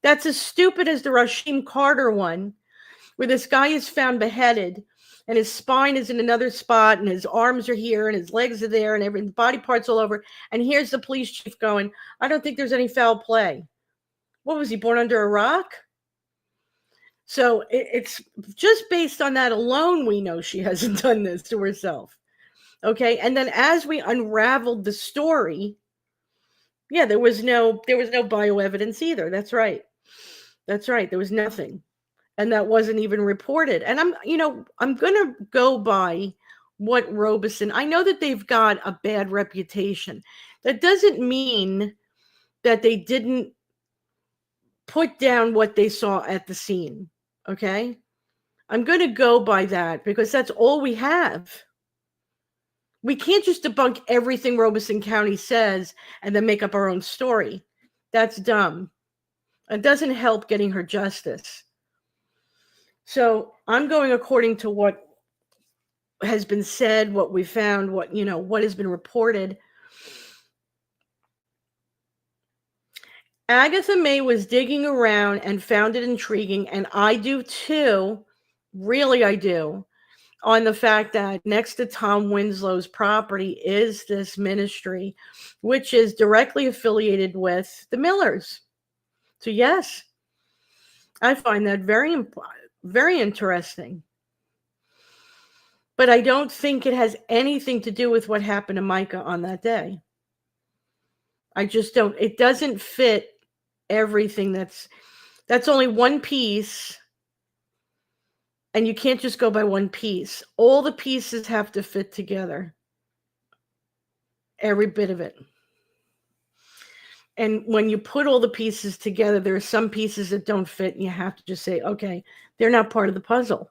That's as stupid as the Rashim Carter one, where this guy is found beheaded and his spine is in another spot and his arms are here and his legs are there and every body parts all over. And here's the police chief going, I don't think there's any foul play. What was he, born under a rock? So it's just based on that alone, we know she hasn't done this to herself. Okay, and then as we unraveled the story, yeah, there was no bioevidence either. That's right. There was nothing. And that wasn't even reported. And I'm going to go by what Robeson, I know that they've got a bad reputation. That doesn't mean that they didn't put down what they saw at the scene. Okay? I'm going to go by that because that's all we have. We can't just debunk everything Robeson County says and then make up our own story. That's dumb. It doesn't help getting her justice. So I'm going according to what has been said, what we found, what has been reported. Agatha May was digging around and found it intriguing, and I do too, really I do, on the fact that next to Tom Winslow's property is this ministry, which is directly affiliated with the Millers. So yes, I find that very interesting. But I don't think it has anything to do with what happened to Mica on that day. I just don't. It doesn't fit everything. That's only one piece. And you can't just go by one piece. All the pieces have to fit together. Every bit of it. And when you put all the pieces together, there are some pieces that don't fit, and you have to just say, okay, they're not part of the puzzle.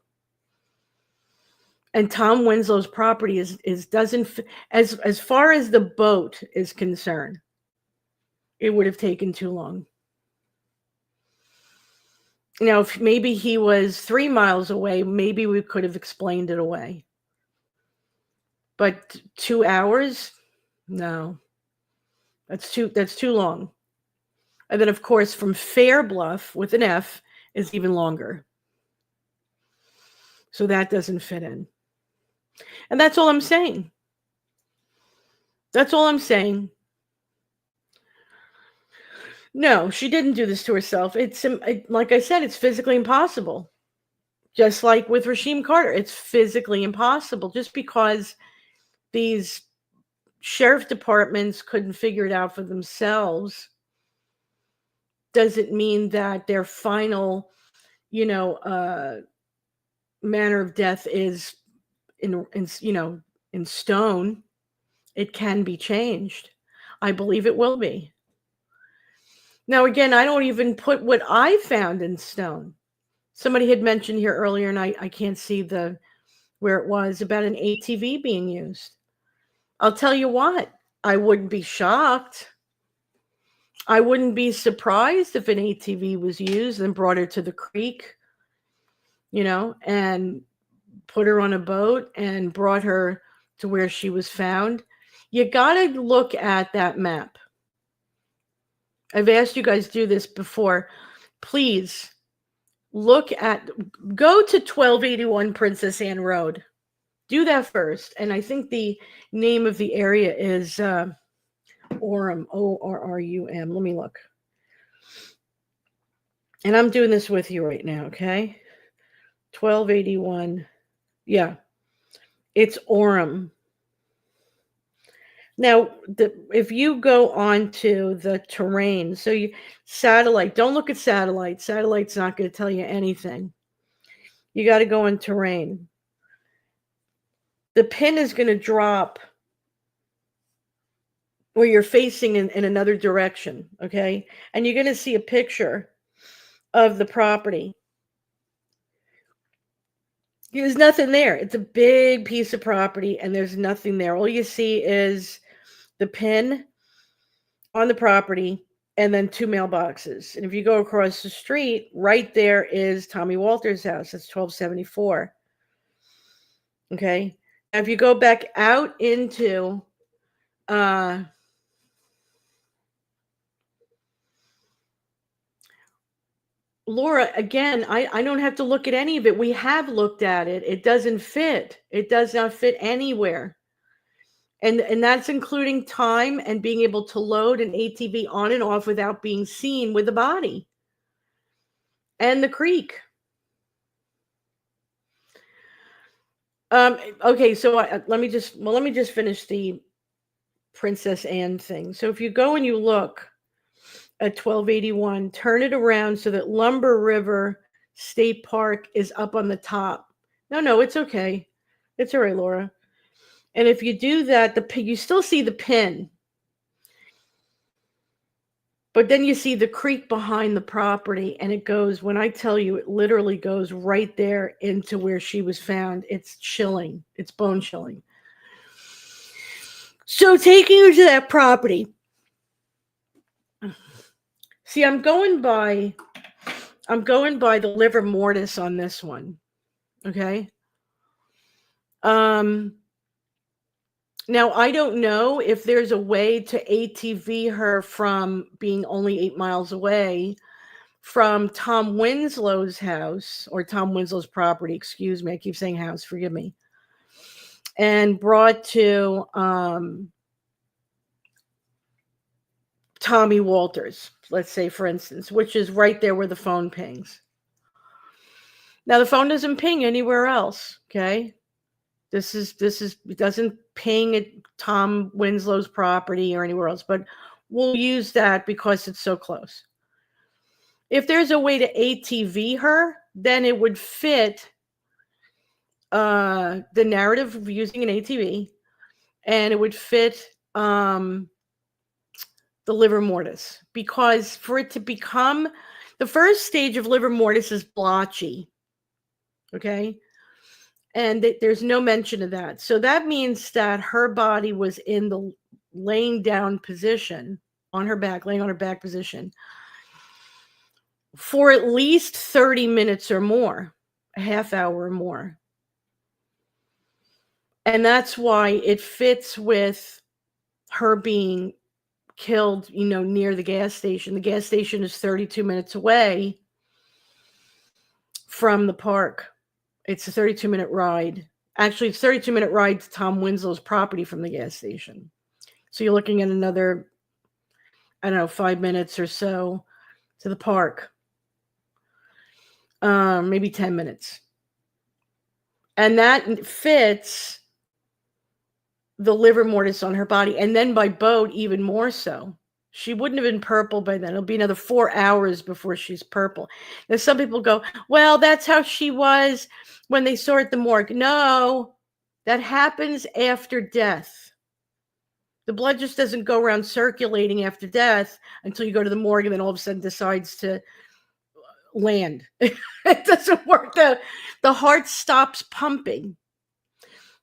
And Tom Winslow's property doesn't fit. As far as the boat is concerned, it would have taken too long. Now, if maybe he was 3 miles away, maybe we could have explained it away. But 2 hours? No. That's too long. And then, of course, from Fair Bluff with an F is even longer. So that doesn't fit in. And that's all I'm saying. That's all I'm saying. No, she didn't do this to herself. Like I said, it's physically impossible. Just like with Rashim Carter, it's physically impossible. Just because these sheriff departments couldn't figure it out for themselves doesn't mean that their final, manner of death is in stone. It can be changed. I believe it will be. Now, again, I don't even put what I found in stone. Somebody had mentioned here earlier, and I can't see where it was, about an ATV being used. I'll tell you what, I wouldn't be shocked. I wouldn't be surprised if an ATV was used and brought her to the creek, and put her on a boat and brought her to where she was found. You got to look at that map. I've asked you guys to do this before. Please go to 1281 Princess Anne Road. Do that first. And I think the name of the area is Orrum, O-R-R-U-M. Let me look. And I'm doing this with you right now, okay? 1281. Yeah. It's Orrum. Now, if you go on to the terrain, satellite, don't look at satellite. Satellite's not going to tell you anything. You got to go in terrain. The pin is going to drop where you're facing in another direction, okay? And you're going to see a picture of the property. There's nothing there. It's a big piece of property, and there's nothing there. All you see is the pin on the property and then 2 mailboxes. And if you go across the street, right there is Tommy Walters' house. That's 1274. Okay? Now, if you go back out into Laura, again, I don't have to look at any of it. We have looked at it. It doesn't fit. It does not fit anywhere. And that's including time and being able to load an ATV on and off without being seen with the body. And the creek. Okay, so let me just finish the Princess Anne thing. So if you go and you look at 1281, turn it around so that Lumber River State Park is up on the top. No, it's okay. It's all right, Laura. And if you do that, you still see the pin. But then you see the creek behind the property, and it goes, when I tell you, it literally goes right there into where she was found. It's chilling. It's bone chilling. So taking you to that property. See, I'm going by the livor mortis on this one. Okay. Now, I don't know if there's a way to ATV her from being only 8 miles away from Tom Winslow's house, or Tom Winslow's property, excuse me. I keep saying house, forgive me. And brought to Tommy Walters, let's say, for instance, which is right there where the phone pings. Now, the phone doesn't ping anywhere else, okay? It doesn't ping at Tom Winslow's property or anywhere else, but we'll use that because it's so close. If there's a way to ATV her, then it would fit the narrative of using an ATV, and it would fit the livor mortis, because for it to become, the first stage of livor mortis is blotchy, okay? And there's no mention of that. So that means that her body was in the laying down position, on her back, laying on her back position, for at least 30 minutes or more, a half hour or more. And that's why it fits with her being killed, near the gas station. The gas station is 32 minutes away from the park. It's a 32-minute ride. Actually, it's a 32-minute ride to Tom Winslow's property from the gas station. So you're looking at another, 5 minutes or so to the park. Maybe 10 minutes. And that fits the livor mortis on her body. And then by boat, even more so. She wouldn't have been purple by then. It'll be another 4 hours before she's purple. Now, some people go, well, that's how she was when they saw her at the morgue. No, that happens after death. The blood just doesn't go around circulating after death until you go to the morgue and then all of a sudden decides to land. It doesn't work. The heart stops pumping.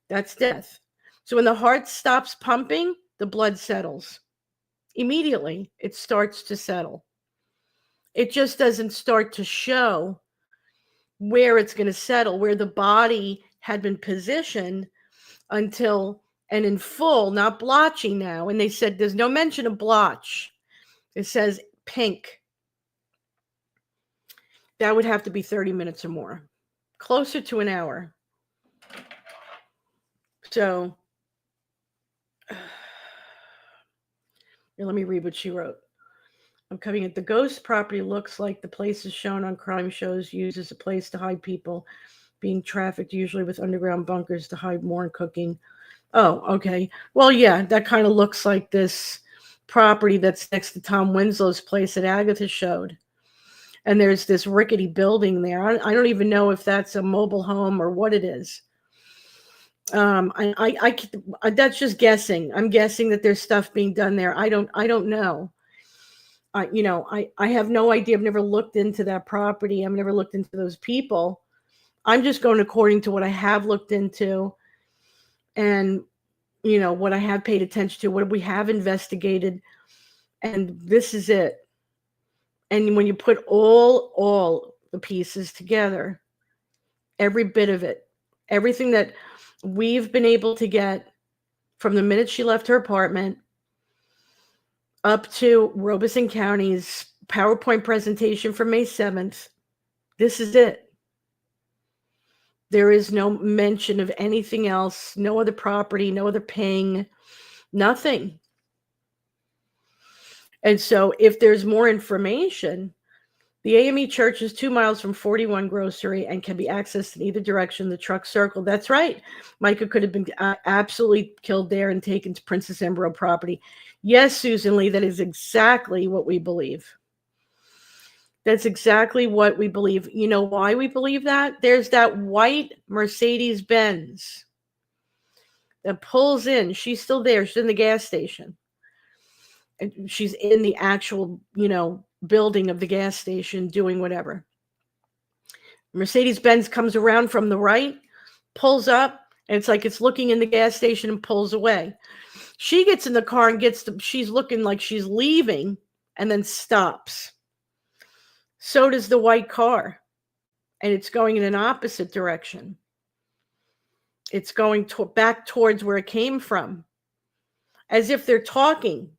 That's death. So when the heart stops pumping, the blood settles. Immediately, it starts to settle. It just doesn't start to show where it's going to settle, where the body had been positioned until, and in full, not blotchy now. And they said there's no mention of blotch. It says pink. That would have to be 30 minutes or more, closer to an hour. So, here, let me read what she wrote. I'm cutting it. The ghost property looks like the places shown on crime shows used as a place to hide people being trafficked, usually with underground bunkers to hide more cooking. Oh, okay. Well, yeah, that kind of looks like this property that's next to Tom Winslow's place that Agatha showed. And there's this rickety building there. I don't even know if that's a mobile home or what it is. That's just guessing. I'm guessing that there's stuff being done there. I don't know. I have no idea. I've never looked into that property. I've never looked into those people. I'm just going according to what I have looked into and, what I have paid attention to, what we have investigated. And this is it. And when you put all the pieces together, every bit of it, everything that we've been able to get from the minute she left her apartment up to Robeson County's PowerPoint presentation for May 7th, this is it. There is no mention of anything else, no other property, no other ping, nothing. And so if there's more information, the AME Church is 2 miles from 41 Grocery and can be accessed in either direction. The truck circle. That's right. Mica could have been absolutely killed there and taken to Princess Embro property. Yes, Susan Lee, that is exactly what we believe. That's exactly what we believe. You know why we believe that? There's that white Mercedes-Benz that pulls in. She's still there. She's in the gas station. And she's in the actual, building of the gas station doing whatever. Mercedes-Benz comes around from the right, pulls up, and it's like it's looking in the gas station and pulls away. She gets in the car and she's looking like she's leaving and then stops. So does the white car, and it's going in an opposite direction. It's going back towards where it came from, as if they're talking.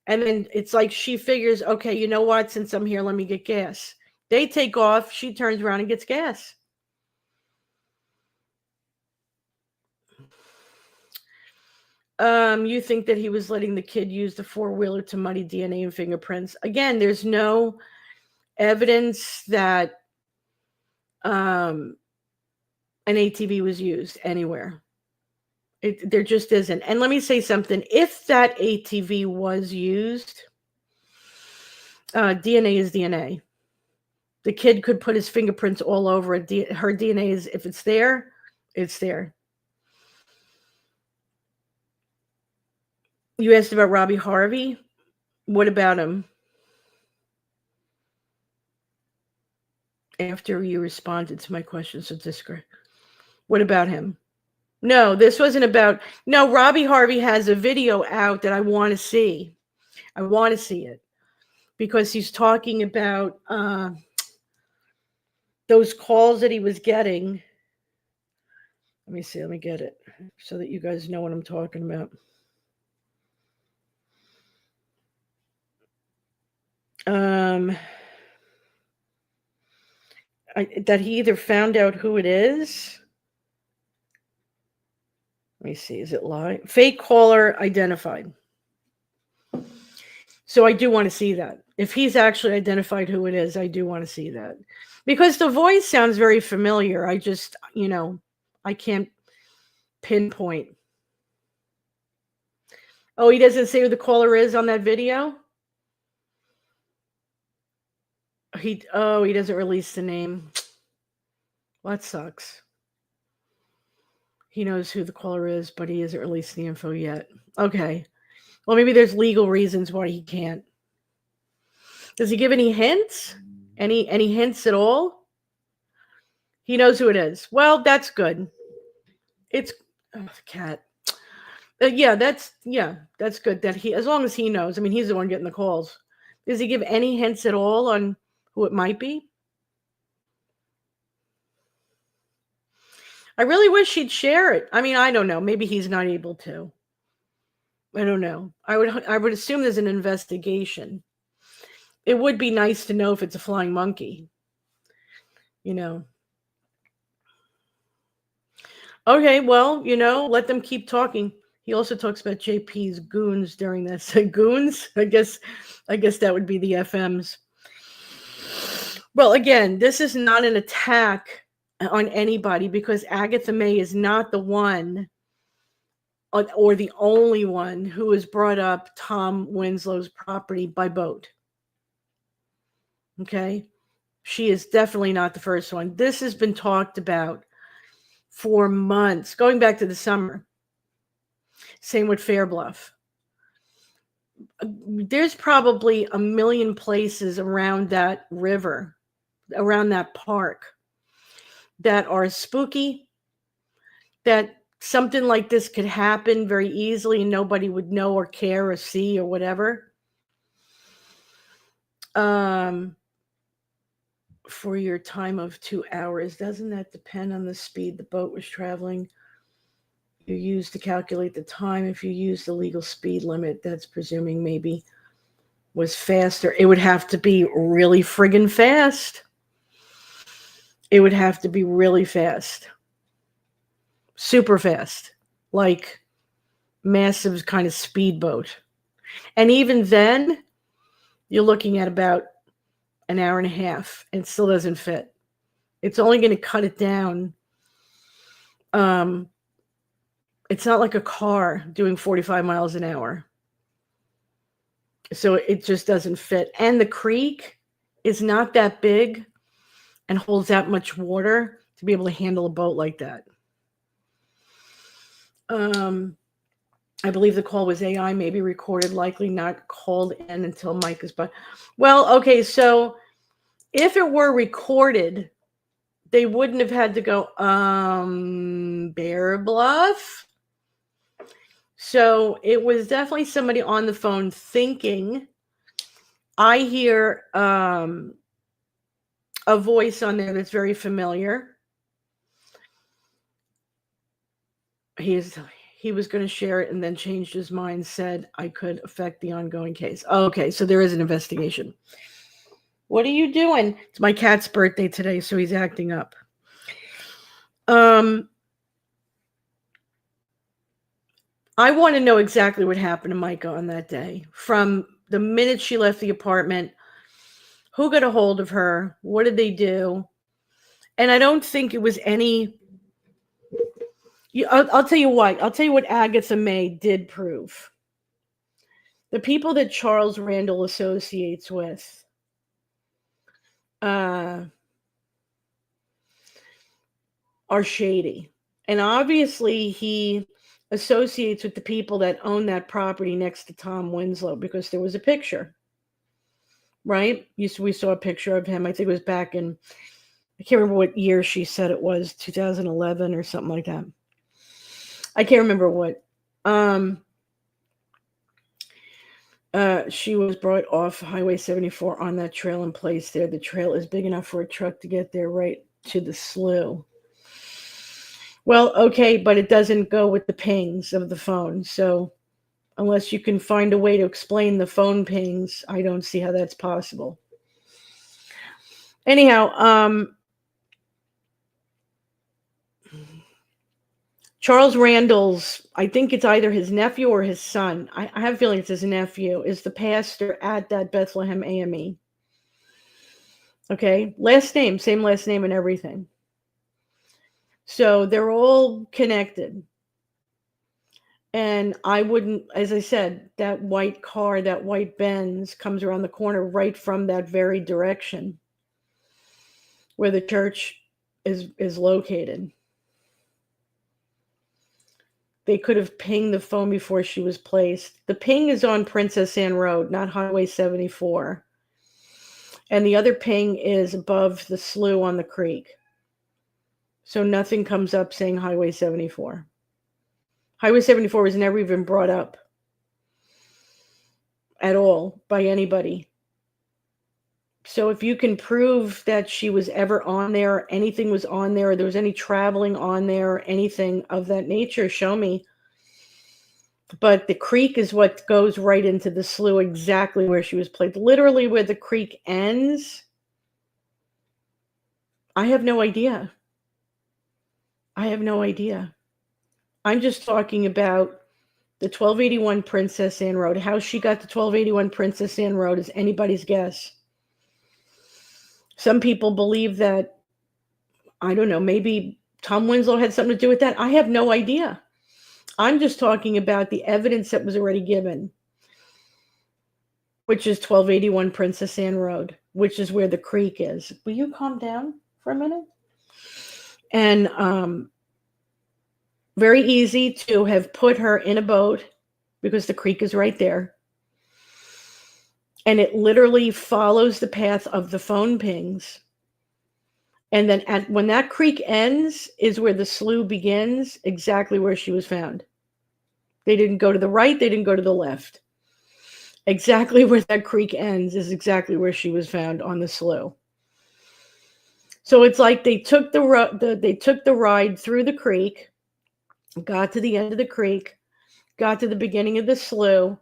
And then it's like she figures, okay, you know what? Since I'm here, let me get gas. They take off. She turns around and gets gas. You think that he was letting the kid use the four-wheeler to muddy DNA and fingerprints. Again, there's no evidence that an ATV was used anywhere. There just isn't. And let me say something. If that ATV was used, DNA is DNA. The kid could put his fingerprints all over it. Her DNA is, if it's there, it's there. You asked about Robbie Harvey. What about him? After you responded to my questions, so Disker. What about him? No, this wasn't about. No, Robbie Harvey has a video out that I want to see. I want to see it because he's talking about those calls that he was getting. Let me see. Let me get it so that you guys know what I'm talking about. That he either found out who it is. Let me see. Is it live? Fake caller identified. So I do want to see that. If he's actually identified who it is, I do want to see that. Because the voice sounds very familiar. I just, I can't pinpoint. Oh, he doesn't say who the caller is on that video? He doesn't release the name. Well, that sucks. He knows who the caller is, but he hasn't released the info yet. Okay. Well, maybe there's legal reasons why he can't. Does he give any hints? Any hints at all? He knows who it is. Well, that's good. It's the cat. That's good that as long as he knows. I mean, he's the one getting the calls. Does he give any hints at all on who it might be? I really wish he'd share it. I mean, I don't know. Maybe he's not able to. I don't know. I would assume there's an investigation. It would be nice to know if it's a flying monkey. Okay, well, let them keep talking. He also talks about JP's goons during this. Goons? I guess that would be the FMs. Well, again, this is not an attack on anybody because Agatha May is not the one or the only one who has brought up Tom Winslow's property by boat. Okay. She is definitely not the first one. This has been talked about for months, going back to the summer. Same with Fairbluff. There's probably a million places around that river, around that park, that are spooky, that something like this could happen very easily and nobody would know or care or see or whatever. For your time of 2 hours, doesn't that depend on the speed the boat was traveling? You use to calculate the time. If you use the legal speed limit, that's presuming maybe was faster. It would have to be really friggin' fast. It would have to be really fast. Super fast. Like massive kind of speedboat. And even then, you're looking at about an hour and a half. And it still doesn't fit. It's only going to cut it down. It's not like a car doing 45 miles an hour. So it just doesn't fit. And the creek is not that big and holds that much water to be able to handle a boat like that. I believe the call was AI, maybe recorded, likely not called in until Mica's butt. Well, okay, so if it were recorded, they wouldn't have had to go, Bear Bluff. So it was definitely somebody on the phone thinking. I hear a voice on there that's very familiar. He was going to share it and then changed his mind, said I could affect the ongoing case. Okay, so there is an investigation. What are you doing? It's my cat's birthday today, so he's acting up. I want to know exactly what happened to Mica on that day. From the minute she left the apartment, who got a hold of her? What did they do? And I don't think it was any... I'll tell you what. I'll tell you what Agatha May did prove. The people that Charles Randall associates with are shady. And obviously he associates with the people that own that property next to Tom Winslow, because there was a picture, right? We saw a picture of him. I think it was back in, I can't remember what year she said it was, 2011 or something like that. I can't remember what. She was brought off Highway 74 on that trail and placed there. The trail is big enough for a truck to get there right to the slough. Well, okay, but it doesn't go with the pings of the phone. So unless you can find a way to explain the phone pings, I don't see how that's possible. Anyhow, Charles Randall's, I think it's either his nephew or his son. I have a feeling it's his nephew, is the pastor at that Bethlehem AME. Okay, last name, same last name and everything. So they're all connected. And I wouldn't, as I said, that white car, that white Benz comes around the corner right from that very direction where the church is located. They could have pinged the phone before she was placed. The ping is on Princess Anne Road, not Highway 74. And the other ping is above the slough on the creek. So nothing comes up saying Highway 74. Highway 74 was never even brought up at all by anybody. So if you can prove that she was ever on there, anything was on there, or there was any traveling on there, anything of that nature, show me. But the creek is what goes right into the slough, exactly where she was placed. Literally where the creek ends. I have no idea. I have no idea. I'm just talking about the 1281 Princess Anne Road. How she got to 1281 Princess Anne Road is anybody's guess. Some people believe that, I don't know, maybe Tom Winslow had something to do with that. I have no idea. I'm just talking about the evidence that was already given, which is 1281 Princess Anne Road. which is where the creek is. Will you calm down for a minute? And very easy to have put her in a boat because the creek is right there. And it literally follows the path of the phone pings. And then when that creek ends is where the slough begins, exactly where she was found. They didn't go to the right, they didn't go to the left. Exactly where that creek ends is exactly where she was found, on the slough. So it's like they took the ride through the creek, got to the end of the creek, got to the beginning of the slough,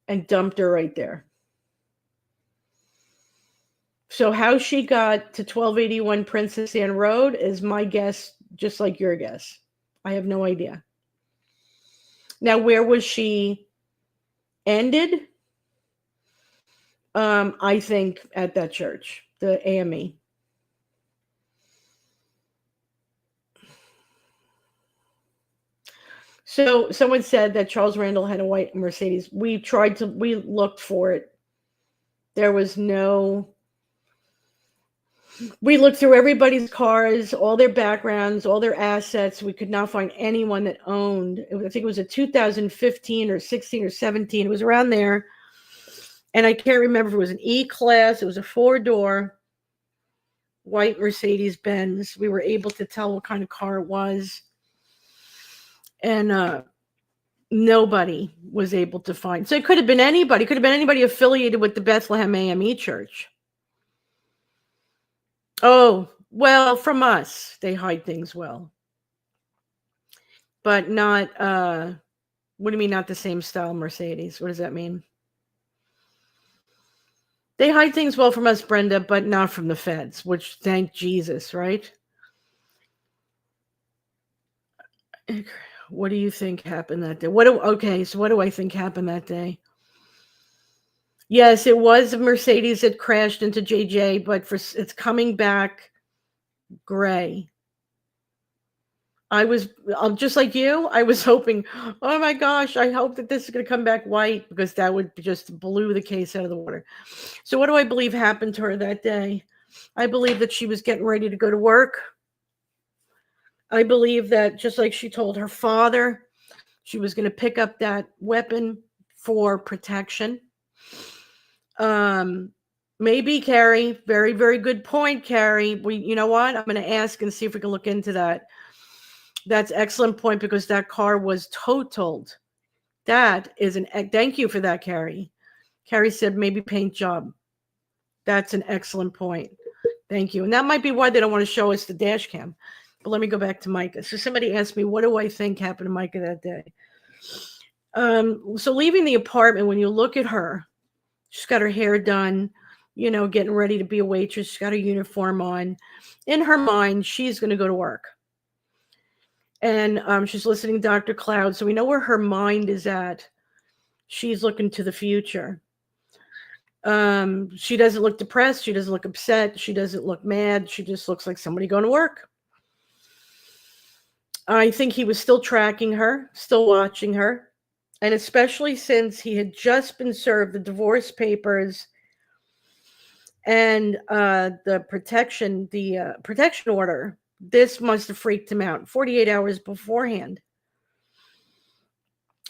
and dumped her right there. So how she got to 1281 Princess Anne Road is my guess, just like your guess. I have no idea. Now, where was she ended? I think at that church, the AME. So someone said that Charles Randall had a white Mercedes. We looked for it. There was no, we looked through everybody's cars, all their backgrounds, all their assets. We could not find anyone that owned, I think it was a 2015 or 16 or 17. It was around there. And I can't remember if it was an E-Class. It was a 4-door white Mercedes-Benz. We were able to tell what kind of car it was. And nobody was able to find. So it could have been anybody. It could have been anybody affiliated with the Bethlehem AME Church. Oh, well, from us, they hide things well. But not, what do you mean not the same style Mercedes? What does that mean? They hide things well from us, Brenda, but not from the feds, which, thank Jesus, right? What do you think happened that day? Okay, so what do I think happened that day? Yes, it was a Mercedes that crashed into JJ, but it's coming back gray. I was just like you. I was hoping, oh my gosh, I hope that this is going to come back white, because that would just blew the case out of the water. So what do I believe happened to her that day? I believe that she was getting ready to go to work. I believe that, just like she told her father, she was going to pick up that weapon for protection. Maybe, Carrie. Very, very good point, Carrie. You know what? I'm going to ask and see if we can look into that. That's excellent point, because that car was totaled. That is thank you for that, Carrie. Carrie said maybe paint job. That's an excellent point. Thank you. And that might be why they don't want to show us the dash cam. But let me go back to Mica. So somebody asked me, what do I think happened to Mica that day? So leaving the apartment, when you look at her, she's got her hair done, getting ready to be a waitress. She's got her uniform on. In her mind, she's going to go to work. And she's listening to Dr. Cloud. So we know where her mind is at. She's looking to the future. She doesn't look depressed. She doesn't look upset. She doesn't look mad. She just looks like somebody going to work. I think he was still tracking her, still watching her. And especially since he had just been served the divorce papers and the protection order, this must have freaked him out 48 hours beforehand.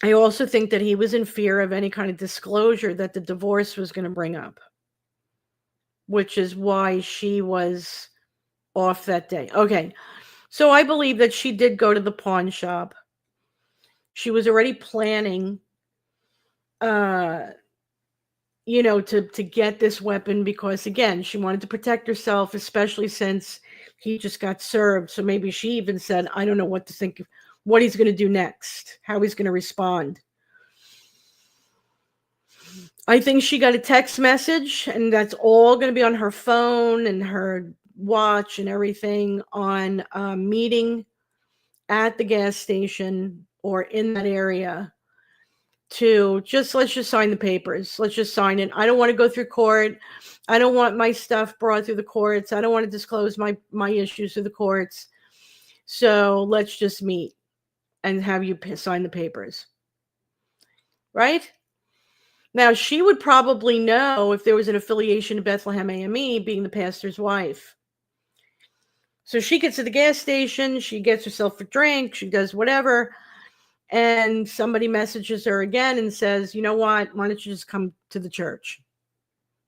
I also think that he was in fear of any kind of disclosure that the divorce was going to bring up, which is why she was off that day. Okay, so I believe that she did go to the pawn shop. She was already planning, to get this weapon, because, again, she wanted to protect herself, especially since he just got served. So maybe she even said, I don't know what to think, what he's going to do next, how he's going to respond. I think she got a text message, and that's all going to be on her phone and her watch and everything, on a meeting at the gas station or in that area to let's just sign the papers. Let's just sign it. I don't want to go through court. I don't want my stuff brought through the courts. I don't want to disclose my issues to the courts. So let's just meet and have you sign the papers. Right? Now, she would probably know if there was an affiliation to Bethlehem AME, being the pastor's wife. So she gets to the gas station, she gets herself a drink, she does whatever, and somebody messages her again and says, you know what, why don't you just come to the church?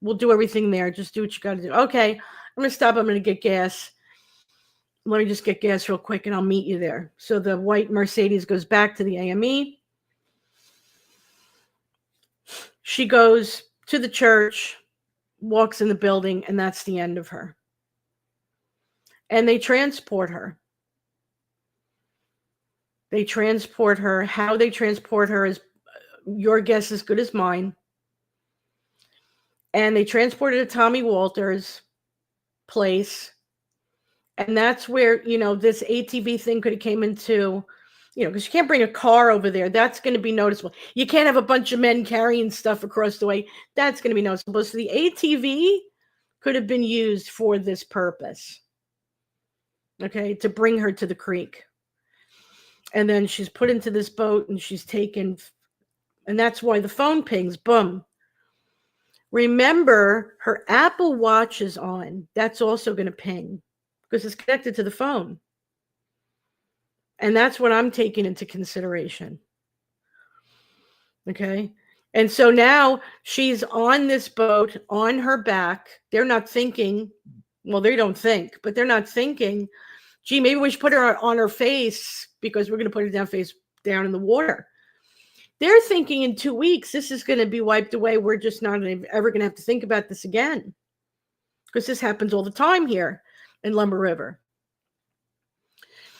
We'll do everything there. Just do what you got to do. Okay, I'm going to stop. I'm going to get gas. Let me just get gas real quick and I'll meet you there. So the white Mercedes goes back to the AME. She goes to the church, walks in the building, and that's the end of her. And they transport her. They transport her. How they transport her is your guess as good as mine. And they transported her to Tommy Walter's place. And that's where, this ATV thing could have came into, because you can't bring a car over there. That's going to be noticeable. You can't have a bunch of men carrying stuff across the way. That's going to be noticeable. So the ATV could have been used for this purpose. Okay, to bring her to the creek. And then she's put into this boat and she's taken, and that's why the phone pings, boom. Remember, her Apple Watch is on. That's also going to ping because it's connected to the phone. And that's what I'm taking into consideration. Okay. And so now she's on this boat on her back. They're not thinking, well, they don't think, but they're not thinking, gee, maybe we should put her on her face because we're going to put her face down in the water. They're thinking in 2 weeks, this is going to be wiped away. We're just not ever going to have to think about this again. Because this happens all the time here in Lumber River.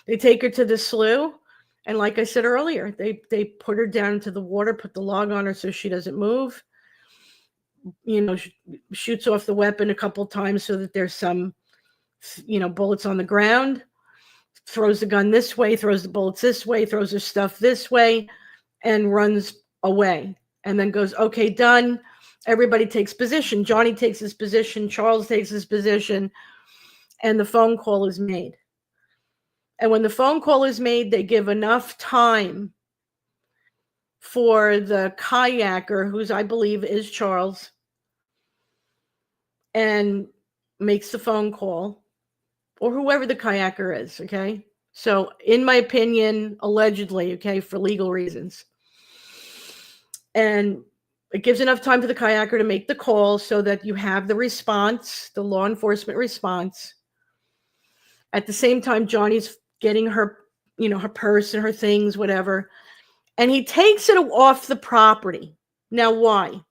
They take her to the slough. And like I said earlier, they put her down into the water, put the log on her so she doesn't move. Shoots off the weapon a couple times so that there's some, bullets on the ground. Throws the gun this way, throws the bullets this way, throws her stuff this way, and runs away. And then goes, okay, done. Everybody takes position. Johnny takes his position. Charles takes his position. And the phone call is made. And when the phone call is made, they give enough time for the kayaker, who's I believe is Charles, and makes the phone call, or whoever the kayaker is, okay? So in my opinion, allegedly, okay, for legal reasons. And it gives enough time for the kayaker to make the call so that you have the response, the law enforcement response. At the same time, Johnny's getting her, her purse and her things, whatever. And he takes it off the property. Now, why?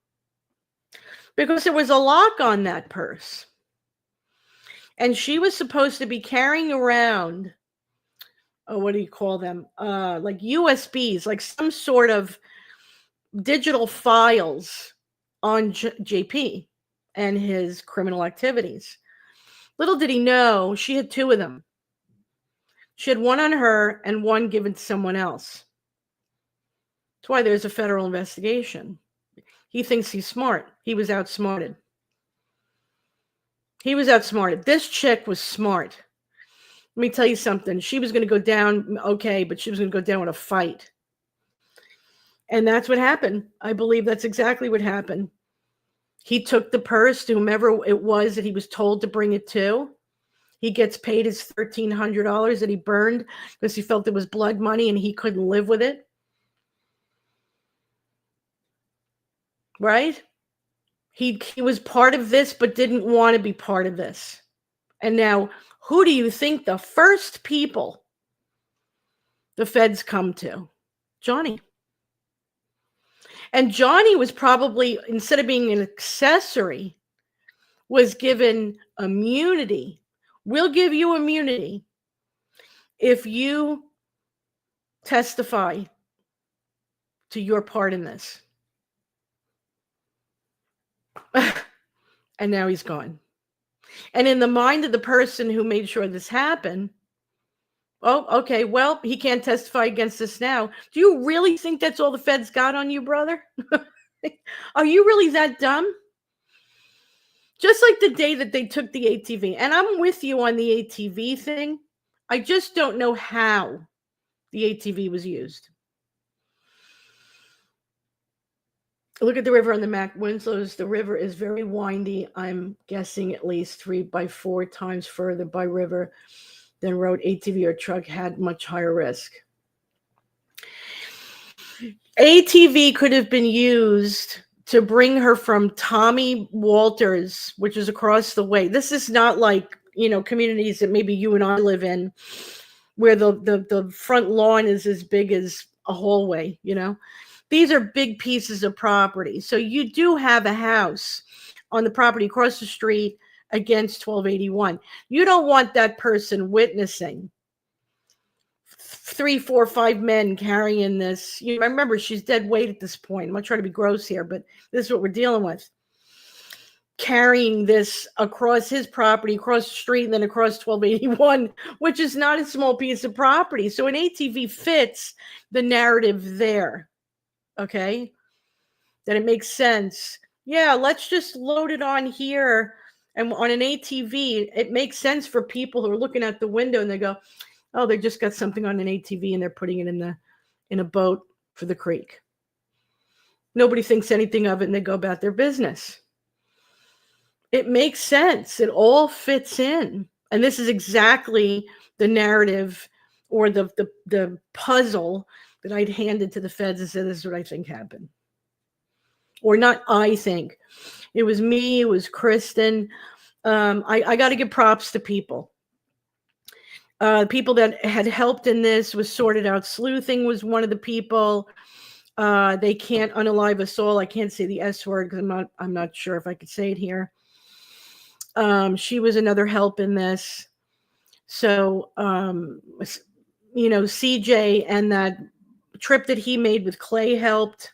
Because there was a lock on that purse. And she was supposed to be carrying around, what do you call them? Like USBs, like some sort of digital files on JP and his criminal activities. Little did he know, she had 2 of them. She had one on her and one given to someone else. That's why there's a federal investigation. He thinks he's smart. He was outsmarted. This chick was smart. Let me tell you something. She was going to go down, okay, but she was going to go down with a fight. And that's what happened. I believe that's exactly what happened. He took the purse to whomever it was that he was told to bring it to. He gets paid his $1,300 that he burned because he felt it was blood money and he couldn't live with it. Right? He was part of this, but didn't want to be part of this. And now, who do you think the first people the feds come to? Johnny. And Johnny was probably, instead of being an accessory, was given immunity. We'll give you immunity if you testify to your part in this. And now he's gone. And in the mind of the person who made sure this happened, oh, okay, well, he can't testify against us now. Do you really think that's all the feds got on you, brother? Are you really that dumb? Just like the day that they took the ATV. And I'm with you on the ATV thing. I just don't know how the ATV was used. Look at the river on the map. Winslow's, the river is very windy. I'm guessing at least 3 by 4 times further by river than road. ATV or truck had much higher risk. ATV could have been used to bring her from Tommy Walters, which is across the way. This is not like, communities that maybe you and I live in, where the front lawn is as big as a hallway, These are big pieces of property. So you do have a house on the property across the street against 1281. You don't want that person witnessing 3, 4, 5 men carrying this. Remember, she's dead weight at this point. I'm not trying to be gross here, but this is what we're dealing with. Carrying this across his property, across the street, and then across 1281, which is not a small piece of property. So an ATV fits the narrative there. Okay? That it makes sense. Yeah, let's just load it on here. And on an ATV, it makes sense for people who are looking out the window and they go, oh, they just got something on an ATV and they're putting it in a boat for the creek. Nobody thinks anything of it and they go about their business. It makes sense. It all fits in. And this is exactly the narrative or the puzzle that I'd handed to the feds and said, this is what I think happened. Or not I think. It was me. It was Kristen. I got to give props to people. People that had helped in this was Sorted Out Sleuthing was one of the people. They can't unalive us all. I can't say the S word because I'm not sure if I could say it here. She was another help in this. So, CJ and that trip that he made with Clay helped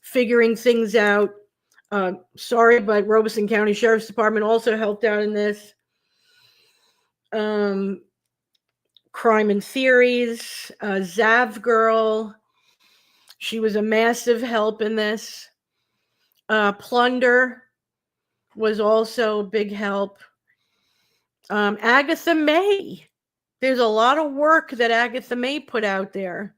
figuring things out. Sorry, but Robeson County Sheriff's Department also helped out in this. Crime and Theories, Zav Girl. She was a massive help in this. Plunder was also a big help. Agatha May. There's a lot of work that Agatha May put out there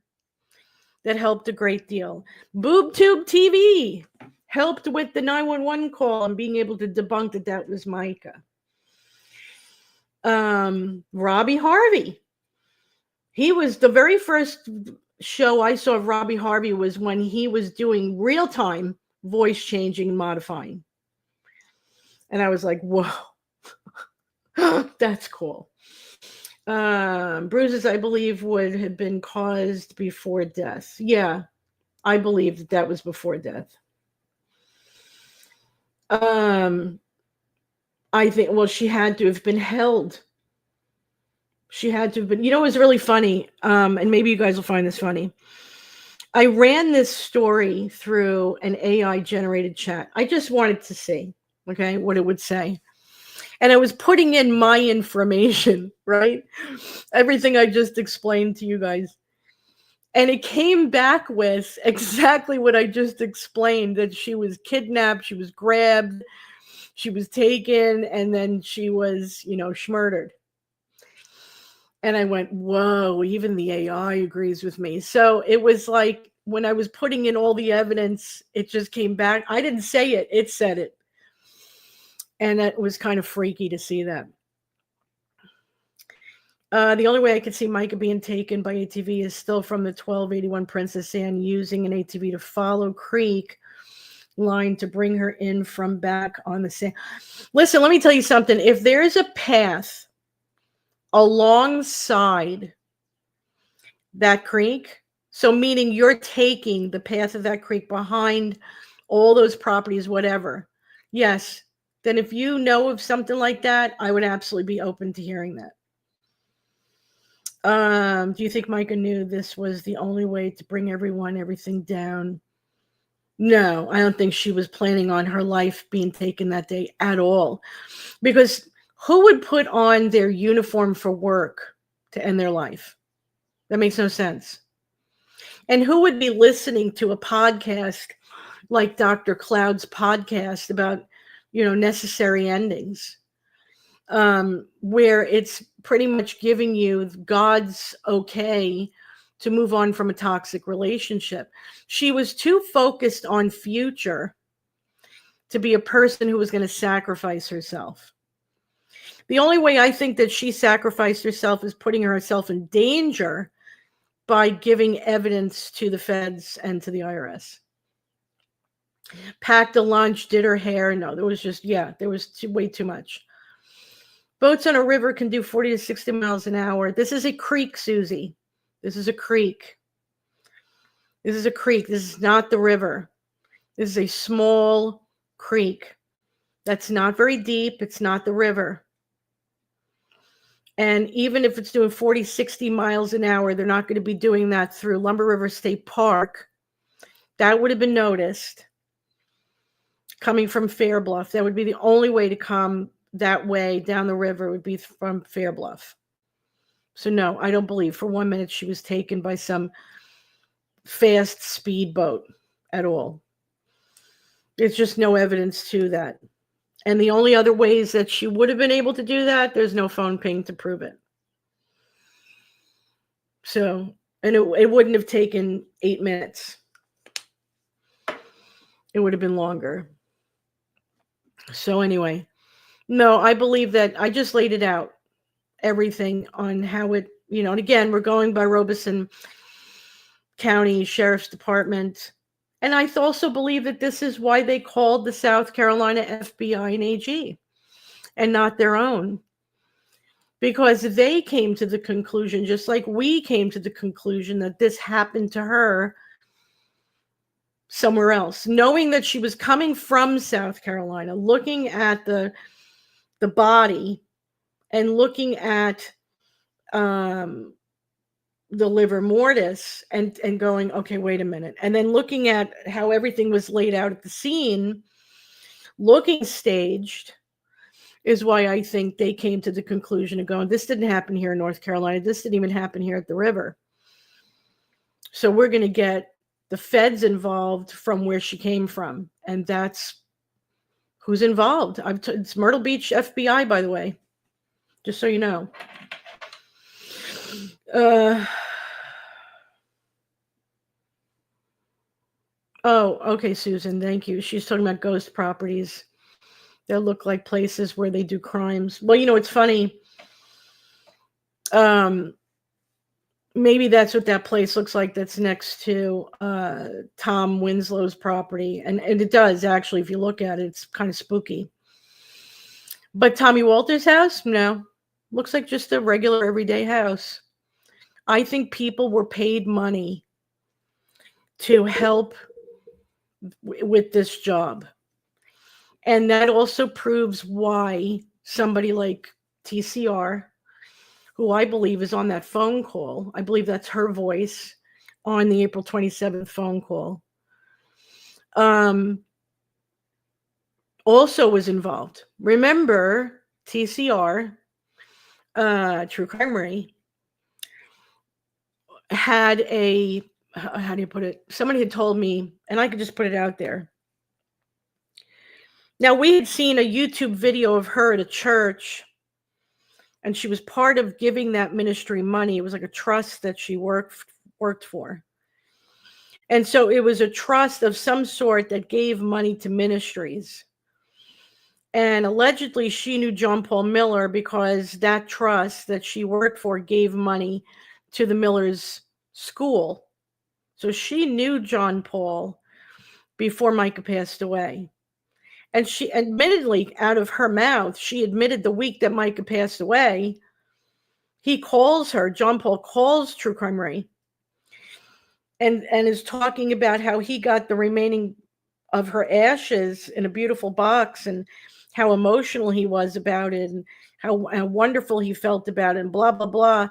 that helped a great deal. BoobTube TV helped with the 911 call and being able to debunk that was Mica. Robbie Harvey. He was the very first show I saw of Robbie Harvey was when he was doing real-time voice changing and modifying. And I was like, whoa, that's cool. Bruises, I believe, would have been caused before death. Yeah, I believe that was before death. I think, well, she had to have been held. She had to have been, it was really funny. And maybe you guys will find this funny. I ran this story through an AI generated chat. I just wanted to see, okay, what it would say. And I was putting in my information, right? Everything I just explained to you guys. And it came back with exactly what I just explained, that she was kidnapped, she was grabbed, she was taken, and then she was, schmurdered. And I went, whoa, even the AI agrees with me. So it was like when I was putting in all the evidence, it just came back. I didn't say it, it said it. And that was kind of freaky to see that. The only way I could see Mica being taken by ATV is still from the 1281 Princess Anne using an ATV to follow Creek line to bring her in from back on the sand. Listen, let me tell you something. If there's a path alongside that creek, so meaning you're taking the path of that creek behind all those properties, whatever, yes, then if you know of something like that, I would absolutely be open to hearing that. Do you think Mica knew this was the only way to bring everything down? No, I don't think she was planning on her life being taken that day at all. Because who would put on their uniform for work to end their life? That makes no sense. And who would be listening to a podcast like Dr. Cloud's podcast about, necessary endings, where it's pretty much giving you God's okay to move on from a toxic relationship. She was too focused on future to be a person who was going to sacrifice herself. The only way I think that she sacrificed herself is putting herself in danger by giving evidence to the feds and to the IRS. Packed a lunch, did her hair. No, there was just, there was way too much. Boats on a river can do 40 to 60 miles an hour. This is a creek, Susie. This is a creek. This is a creek. This is not the river. This is a small creek that's not very deep. It's not the river. And even if it's doing 40, 60 miles an hour, they're not going to be doing that through Lumber River State Park. That would have been noticed coming from Fair Bluff. That would be the only way to come that way down the river, would be from Fair Bluff. So no, I don't believe for 1 minute she was taken by some fast speedboat at all. There's just no evidence to that. And the only other ways that she would have been able to do that, there's no phone ping to prove it. So, and it wouldn't have taken 8 minutes. It would have been longer. So anyway, no, I believe that I just laid it out, everything on how it, and again, we're going by Robeson County Sheriff's Department. And I also believe that this is why they called the South Carolina FBI and AG and not their own. Because they came to the conclusion, just like we came to the conclusion, that this happened to her somewhere else. Knowing that she was coming from South Carolina, looking at the body and looking at the livor mortis and going, okay, wait a minute. And then looking at how everything was laid out at the scene, looking staged, is why I think they came to the conclusion of going, this didn't happen here in North Carolina. This didn't even happen here at the river. So we're going to get the feds involved from where she came from. And that's who's involved. It's Myrtle Beach FBI, by the way, just so you know. Oh, okay, Susan, thank you. She's talking about ghost properties that look like places where they do crimes. Well, it's funny. Maybe that's what that place looks like that's next to Tom Winslow's property. And it does, actually, if you look at it, it's kind of spooky. But Tommy Walter's house? No. Looks like just a regular everyday house. I think people were paid money to help with this job. And that also proves why somebody like TCR, who I believe is on that phone call, I believe that's her voice on the April 27th phone call, also was involved. Remember, TCR, True Crimery, had a, how do you put it? Somebody had told me, and I could just put it out there. Now, we had seen a YouTube video of her at a church, and she was part of giving that ministry money. It was like a trust that she worked for. And so it was a trust of some sort that gave money to ministries. And allegedly, she knew John Paul Miller because that trust that she worked for gave money to the Miller's school. So she knew John Paul before Mica passed away. And she admittedly, out of her mouth, she admitted the week that Mica passed away, he calls her, John Paul calls True Crimery, and is talking about how he got the remaining of her ashes in a beautiful box and how emotional he was about it and how wonderful he felt about it and blah, blah, blah.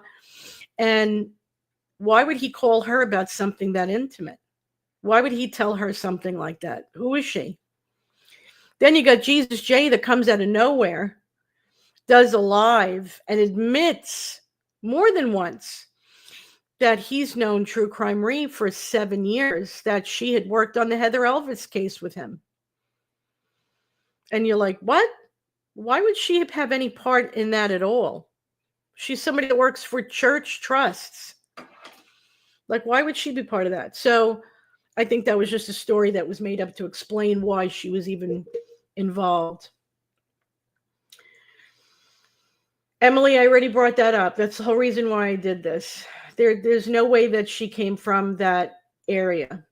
And why would he call her about something that intimate? Why would he tell her something like that? Who is she? Then you got Jesus J that comes out of nowhere, does a live, and admits more than once that he's known True Crimery for 7 years, that she had worked on the Heather Elvis case with him. And you're like, what? Why would she have any part in that at all? She's somebody that works for church trusts. Like, why would she be part of that? So I think that was just a story that was made up to explain why she was even involved. Emily, I already brought that up. That's the whole reason why I did this. There's no way that she came from that area.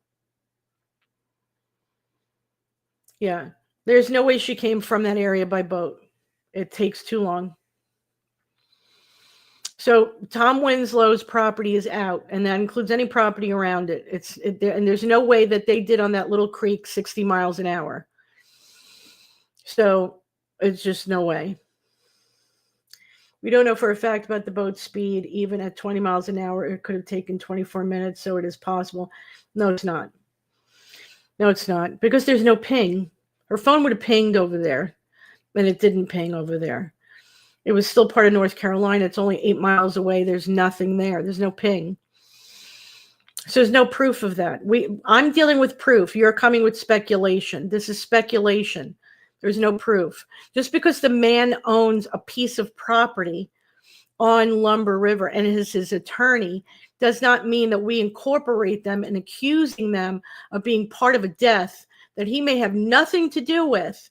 Yeah. There's no way she came from that area by boat. It takes too long. So Tom Winslow's property is out, and that includes any property around it. And there's no way that they did on that little creek 60 miles an hour. So it's just no way. We don't know for a fact about the boat speed. Even at 20 miles an hour, it could have taken 24 minutes, so it is possible. No, it's not. No, it's not, because there's no ping. Her phone would have pinged over there, and it didn't ping over there. It was still part of North Carolina. It's only 8 miles away. There's nothing there. There's no ping. So there's no proof of that. I'm dealing with proof. You're coming with speculation. This is speculation. There's no proof. Just because the man owns a piece of property on Lumber River and is his attorney does not mean that we incorporate them in accusing them of being part of a death that he may have nothing to do with,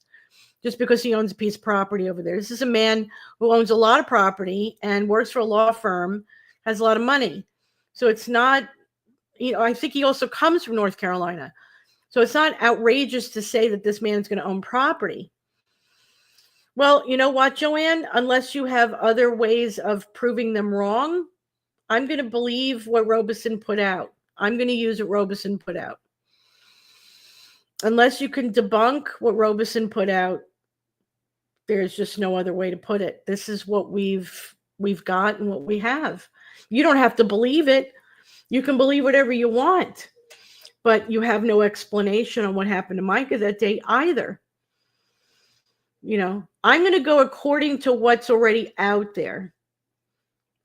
just because he owns a piece of property over there. This is a man who owns a lot of property and works for a law firm, has a lot of money. So it's not, I think he also comes from North Carolina. So it's not outrageous to say that this man's going to own property. Well, you know what, Joanne? Unless you have other ways of proving them wrong, I'm going to believe what Robeson put out. I'm going to use what Robeson put out. Unless you can debunk what Robeson put out, there's just no other way to put it. This is what we've got and what we have. You don't have to believe it. You can believe whatever you want, but you have no explanation on what happened to Mica that day either. I'm going to go according to what's already out there.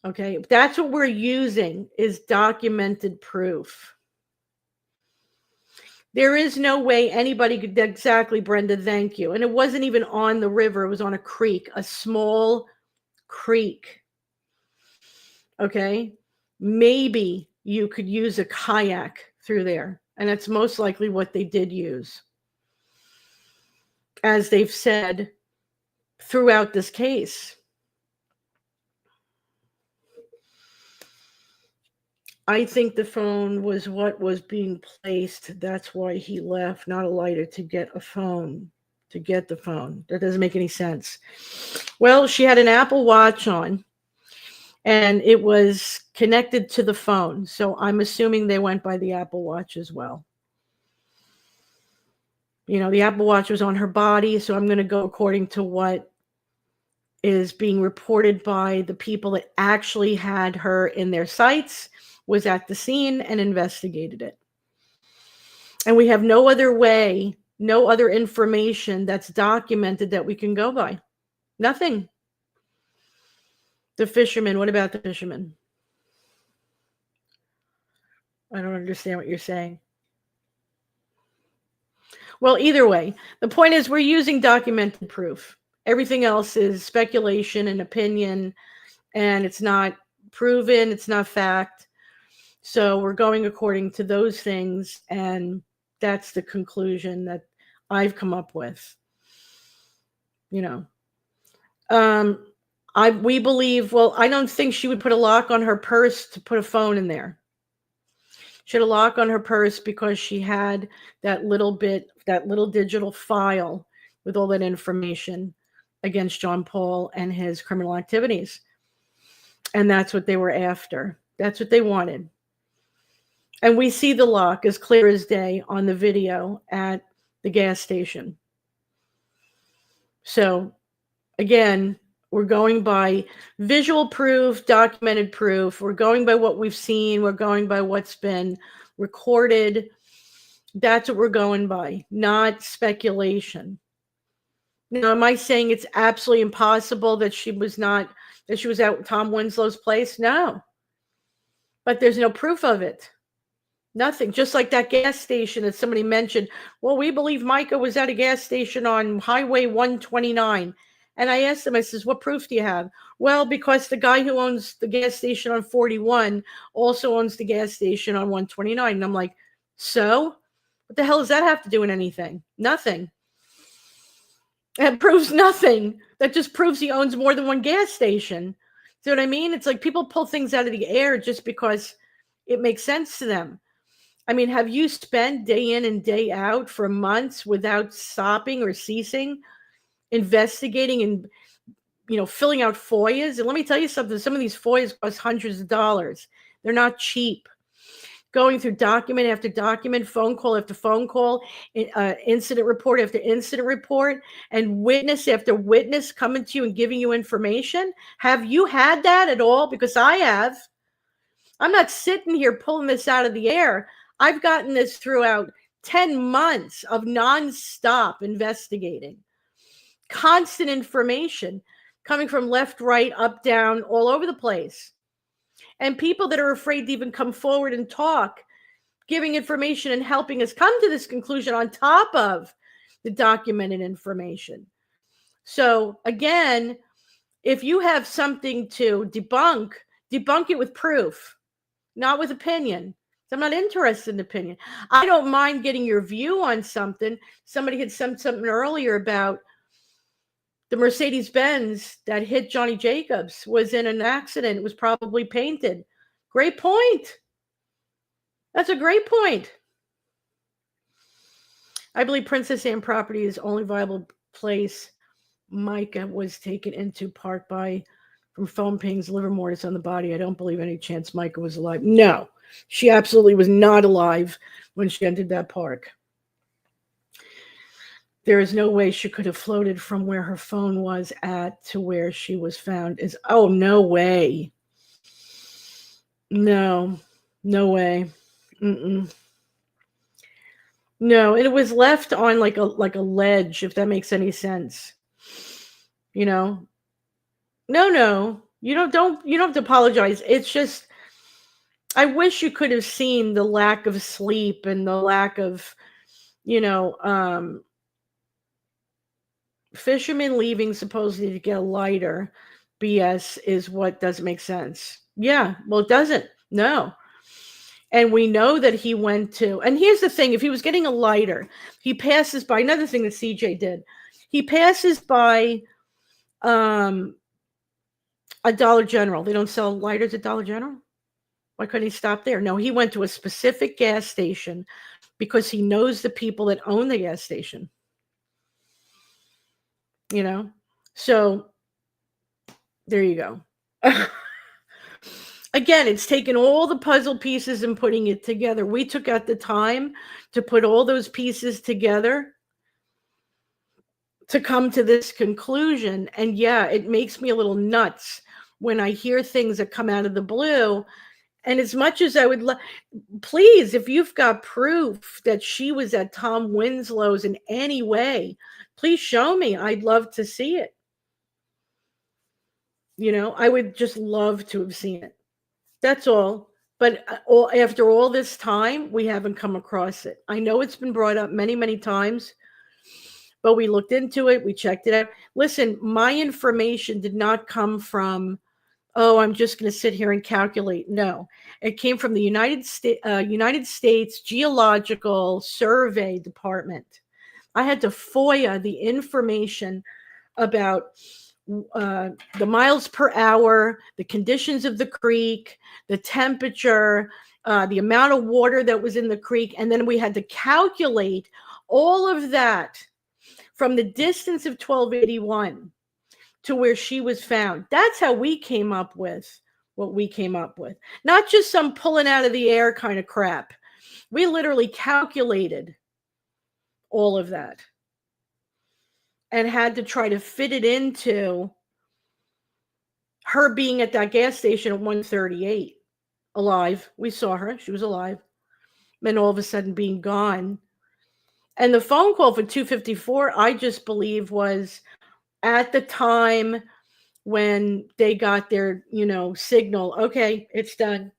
Okay, that's what we're using, is documented proof. There is no way anybody could, exactly, Brenda, thank you. And it wasn't even on the river. It was on a creek, a small creek. Okay, maybe you could use a kayak through there. And that's most likely what they did use, as they've said throughout this case. I think the phone was what was being placed. That's why he left, not a lighter to get a phone, to get the phone. That doesn't make any sense. Well, she had an Apple Watch on, and it was connected to the phone. So I'm assuming they went by the Apple Watch as well. The Apple Watch was on her body, so I'm going to go according to what is being reported by the people that actually had her in their sights, was at the scene and investigated it. And we have no other way, no other information that's documented that we can go by. Nothing. The fisherman, what about the fisherman? I don't understand what you're saying. Well, either way, the point is we're using documented proof. Everything else is speculation and opinion, and it's not proven, it's not fact. So we're going according to those things, and that's the conclusion that I've come up with. We believe, I don't think she would put a lock on her purse to put a phone in there. She had a lock on her purse because she had that little digital file with all that information against John Paul and his criminal activities. And that's what they were after. That's what they wanted. And we see the lock as clear as day on the video at the gas station. So, again, we're going by visual proof, documented proof. We're going by what we've seen. We're going by what's been recorded. That's what we're going by, not speculation. Now, am I saying it's absolutely impossible that she was at Tom Winslow's place? No. But there's no proof of it. Nothing. Just like that gas station that somebody mentioned. Well, we believe Mica was at a gas station on Highway 129. And I asked them, I says, what proof do you have? Well, because the guy who owns the gas station on 41 also owns the gas station on 129. And I'm like, so what the hell does that have to do with anything? Nothing. That proves nothing. That just proves he owns more than one gas station. See what I mean? It's like people pull things out of the air just because it makes sense to them. I mean, have you spent day in and day out for months without stopping or ceasing, investigating and, filling out FOIAs? And let me tell you something, some of these FOIAs cost hundreds of dollars. They're not cheap. Going through document after document, phone call after phone call, incident report after incident report, and witness after witness coming to you and giving you information. Have you had that at all? Because I have. I'm not sitting here pulling this out of the air. I've gotten this throughout 10 months of nonstop investigating. Constant information coming from left, right, up, down, all over the place. And people that are afraid to even come forward and talk, giving information and helping us come to this conclusion on top of the documented information. So again, if you have something to debunk it with proof, not with opinion. I'm not interested in opinion. I don't mind getting your view on something. Somebody had said something earlier about the Mercedes-Benz that hit Johnny Jacobs was in an accident. It was probably painted. Great point. That's a great point. I believe Princess Anne property is only viable place Mica was taken into park by from foam pings, liver mortars on the body. I don't believe any chance Mica was alive. No, she absolutely was not alive when she entered that park. There is no way she could have floated from where her phone was at to where she was found. Oh, no way. No way. Mm-mm. No, and it was left on like a ledge, if that makes any sense. No, you don't have to apologize. It's just, I wish you could have seen the lack of sleep and the lack of, fishermen leaving supposedly to get a lighter. BS is what doesn't make sense. Yeah, well, it doesn't. No. And we know that he went to, and here's the thing, if he was getting a lighter, he passes by, another thing that CJ did, he passes by a Dollar General. They don't sell lighters at Dollar General? Why couldn't he stop there? No, he went to a specific gas station because he knows the people that own the gas station. So there you go. Again, it's taken all the puzzle pieces and putting it together. We took out the time to put all those pieces together to come to this conclusion. And yeah, it makes me a little nuts when I hear things that come out of the blue. And as much as I would please, if you've got proof that she was at Tom Winslow's in any way, please show me. I'd love to see it. I would just love to have seen it. That's all. But after all this time, we haven't come across it. I know it's been brought up many, many times, but we looked into it. We checked it out. Listen, my information did not come from, I'm just going to sit here and calculate. No, it came from the United States Geological Survey Department. I had to FOIA the information about the miles per hour, the conditions of the creek, the temperature, the amount of water that was in the creek. And then we had to calculate all of that from the distance of 1281 to where she was found. That's how we came up with what we came up with. Not just some pulling out of the air kind of crap. We literally calculated all of that and had to try to fit it into her being at that gas station at 138, alive. We saw her. She was alive. Then all of a sudden being gone. And the phone call for 254, I just believe was at the time when they got their, signal. Okay, it's done.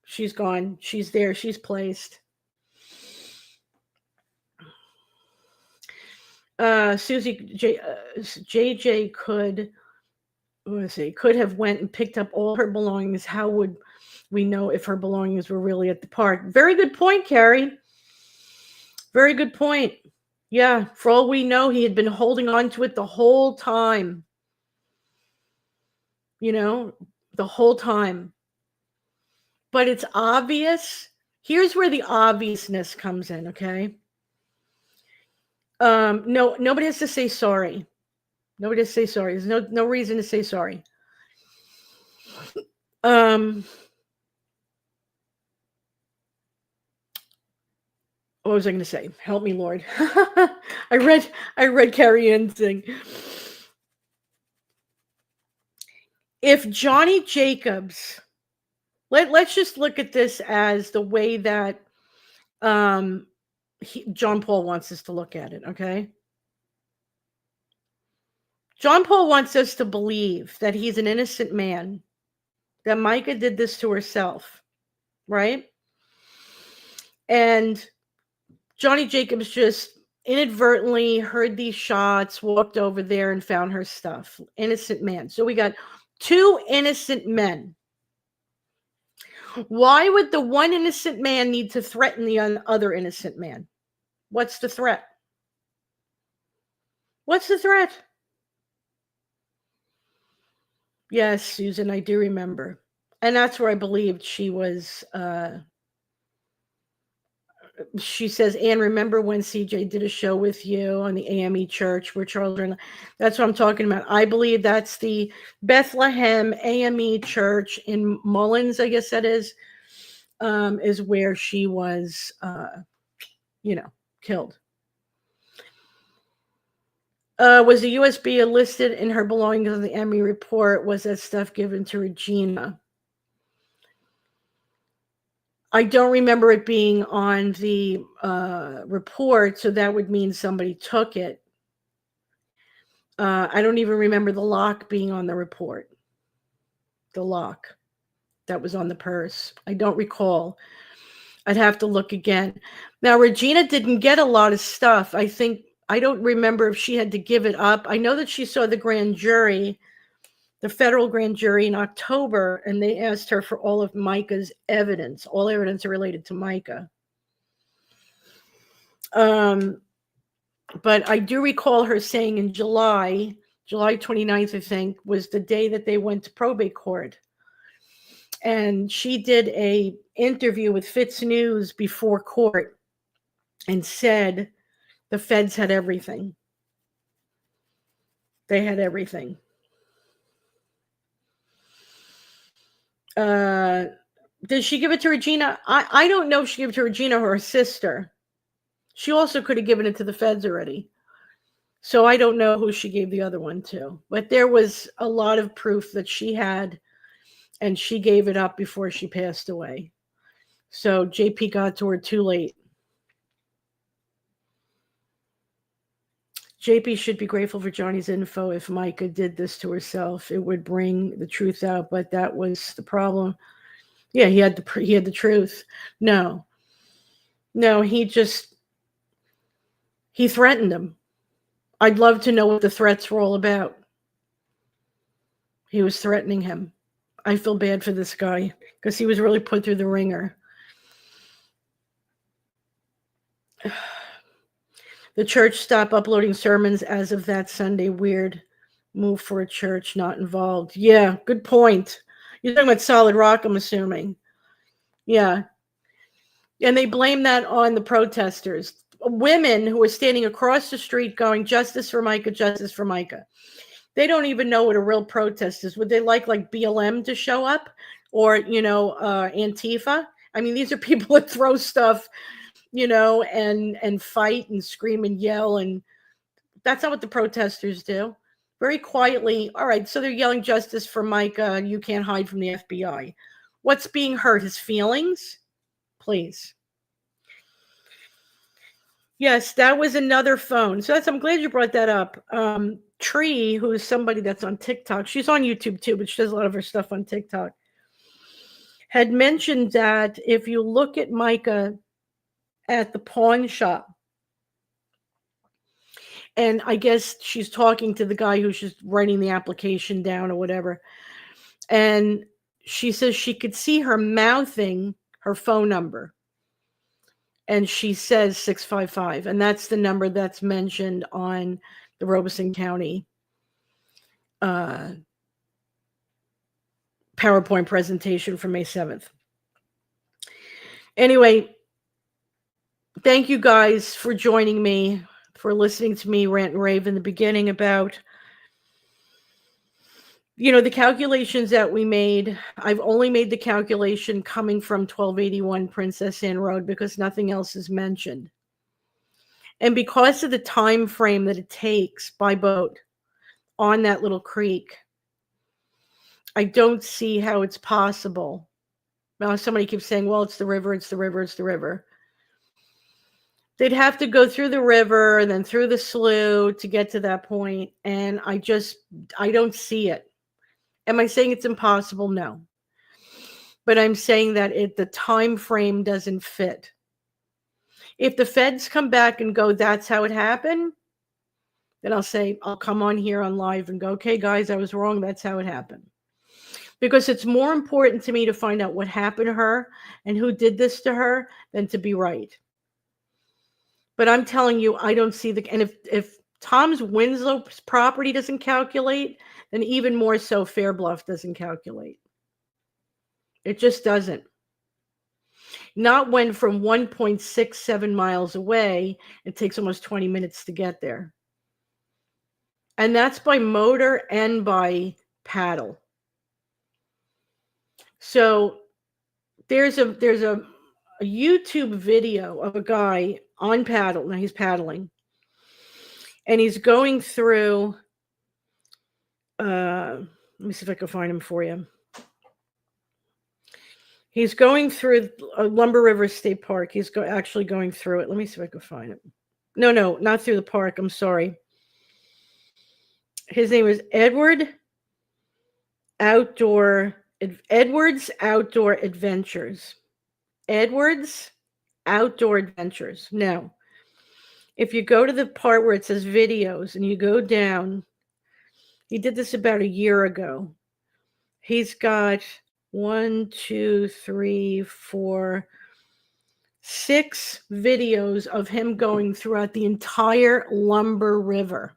She's gone. She's there. She's placed. JJ could, let's see, could have went and picked up all her belongings. How would we know if her belongings were really at the park? Very good point, Carrie. Very good point. Yeah, for all we know, he had been holding on to it the whole time. The whole time. But it's obvious. Here's where the obviousness comes in, okay? No, nobody has to say sorry. Nobody has to say sorry. There's no reason to say sorry. What was I going to say? Help me, Lord. I read Carrie Ann's thing. If Johnny Jacobs, let's just look at this as the way that John Paul wants us to look at it, okay? John Paul wants us to believe that he's an innocent man, that Mica did this to herself, right? And Johnny Jacobs just inadvertently heard these shots, walked over there and found her stuff. Innocent man. So we got two innocent men. Why would the one innocent man need to threaten the other innocent man? What's the threat? What's the threat? Yes, Susan, I do remember. And that's where I believed she was. She says, Anne, remember when CJ did a show with you on the AME church where Charles, that's what I'm talking about. I believe that's the Bethlehem AME church in Mullins, I guess that is where she was, killed. Was the USB listed in her belongings on the Emmy report? Was that stuff given to Regina? I don't remember it being on the report, so that would mean somebody took it. I don't even remember the lock being on the report. The lock that was on the purse. I don't recall. I'd have to look again. Now, Regina didn't get a lot of stuff. I don't remember if she had to give it up. I know that she saw the grand jury, the federal grand jury in October, and they asked her for all of Mica's evidence, all evidence related to Mica. But I do recall her saying in July 29th, I think, was the day that they went to probate court. And she did a interview with Fitz News before court and said the feds had everything. They had everything. Did she give it to Regina? I don't know if she gave it to Regina or her sister. She also could have given it to the feds already. So I don't know who she gave the other one to. But there was a lot of proof that she had, and she gave it up before she passed away. So JP got to her too late. JP should be grateful for Johnny's info. If Mica did this to herself, it would bring the truth out. But that was the problem. Yeah, he had the truth. No, he threatened him. I'd love to know what the threats were all about. He was threatening him. I feel bad for this guy because he was really put through the ringer. The church stopped uploading sermons as of that Sunday. Weird move for a church not involved. Yeah, good point. You're talking about Solid Rock, I'm assuming. Yeah. And they blame that on the protesters. Women who are standing across the street going, justice for Mica, justice for Mica. They don't even know what a real protest is. Would they like BLM to show up or, Antifa? I mean, these are people that throw stuff, and fight and scream and yell. And that's not what the protesters do. Very quietly. All right. So they're yelling justice for Mica. You can't hide from the FBI. What's being hurt? His feelings? Please. Yes, that was another phone. So I'm glad you brought that up. Tree, who is somebody that's on TikTok, she's on YouTube too, but she does a lot of her stuff on TikTok, had mentioned that if you look at Mica at the pawn shop And I guess she's talking to the guy who's just writing the application down or whatever. And she says she could see her mouthing her phone number. And she says 655. And that's the number that's mentioned on the Robeson County PowerPoint presentation for May 7th. Anyway, thank you guys for joining me, for listening to me rant and rave in the beginning about, the calculations that we made. I've only made the calculation coming from 1281 Princess Anne Road because nothing else is mentioned. And because of the time frame that it takes by boat on that little creek, I don't see how it's possible. Now, somebody keeps saying, well, it's the river, it's the river, it's the river. They'd have to go through the river and then through the slough to get to that point. And I don't see it. Am I saying it's impossible? No. But I'm saying that the time frame doesn't fit. If the feds come back and go, that's how it happened, then I'll come on here on live and go, okay, guys, I was wrong. That's how it happened. Because it's more important to me to find out what happened to her and who did this to her than to be right. But I'm telling you, I don't see and if Tom's Winslow property doesn't calculate, then even more so Fair Bluff doesn't calculate. It just doesn't. Not when from 1.67 miles away, it takes almost 20 minutes to get there. And that's by motor and by paddle. So there's a YouTube video of a guy on paddle. Now he's paddling. And he's going through, let me see if I can find him for you. He's going through Lumber River State Park. He's actually going through it. Let me see if I can find it. No, not through the park. I'm sorry. His name is Edwards Outdoor Adventures. Edwards Outdoor Adventures. Now, if you go to the part where it says videos and you go down, he did this about a year ago. He's got 1, 2, 3, 4, 6 videos of him going throughout the entire Lumber River.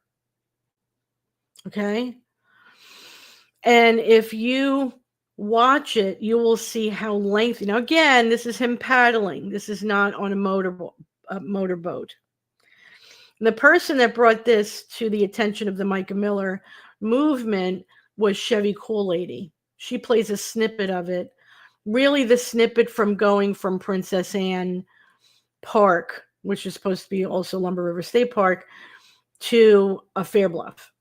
Okay? And if you watch it, you will see how lengthy. Now, again, this is him paddling. This is not on a motorboat. And the person that brought this to the attention of the Mica Miller movement was Chevy Cool Lady. She plays a snippet of it. Really, the snippet from going from Princess Anne Park, which is supposed to be also Lumber River State Park, to a Fair Bluff.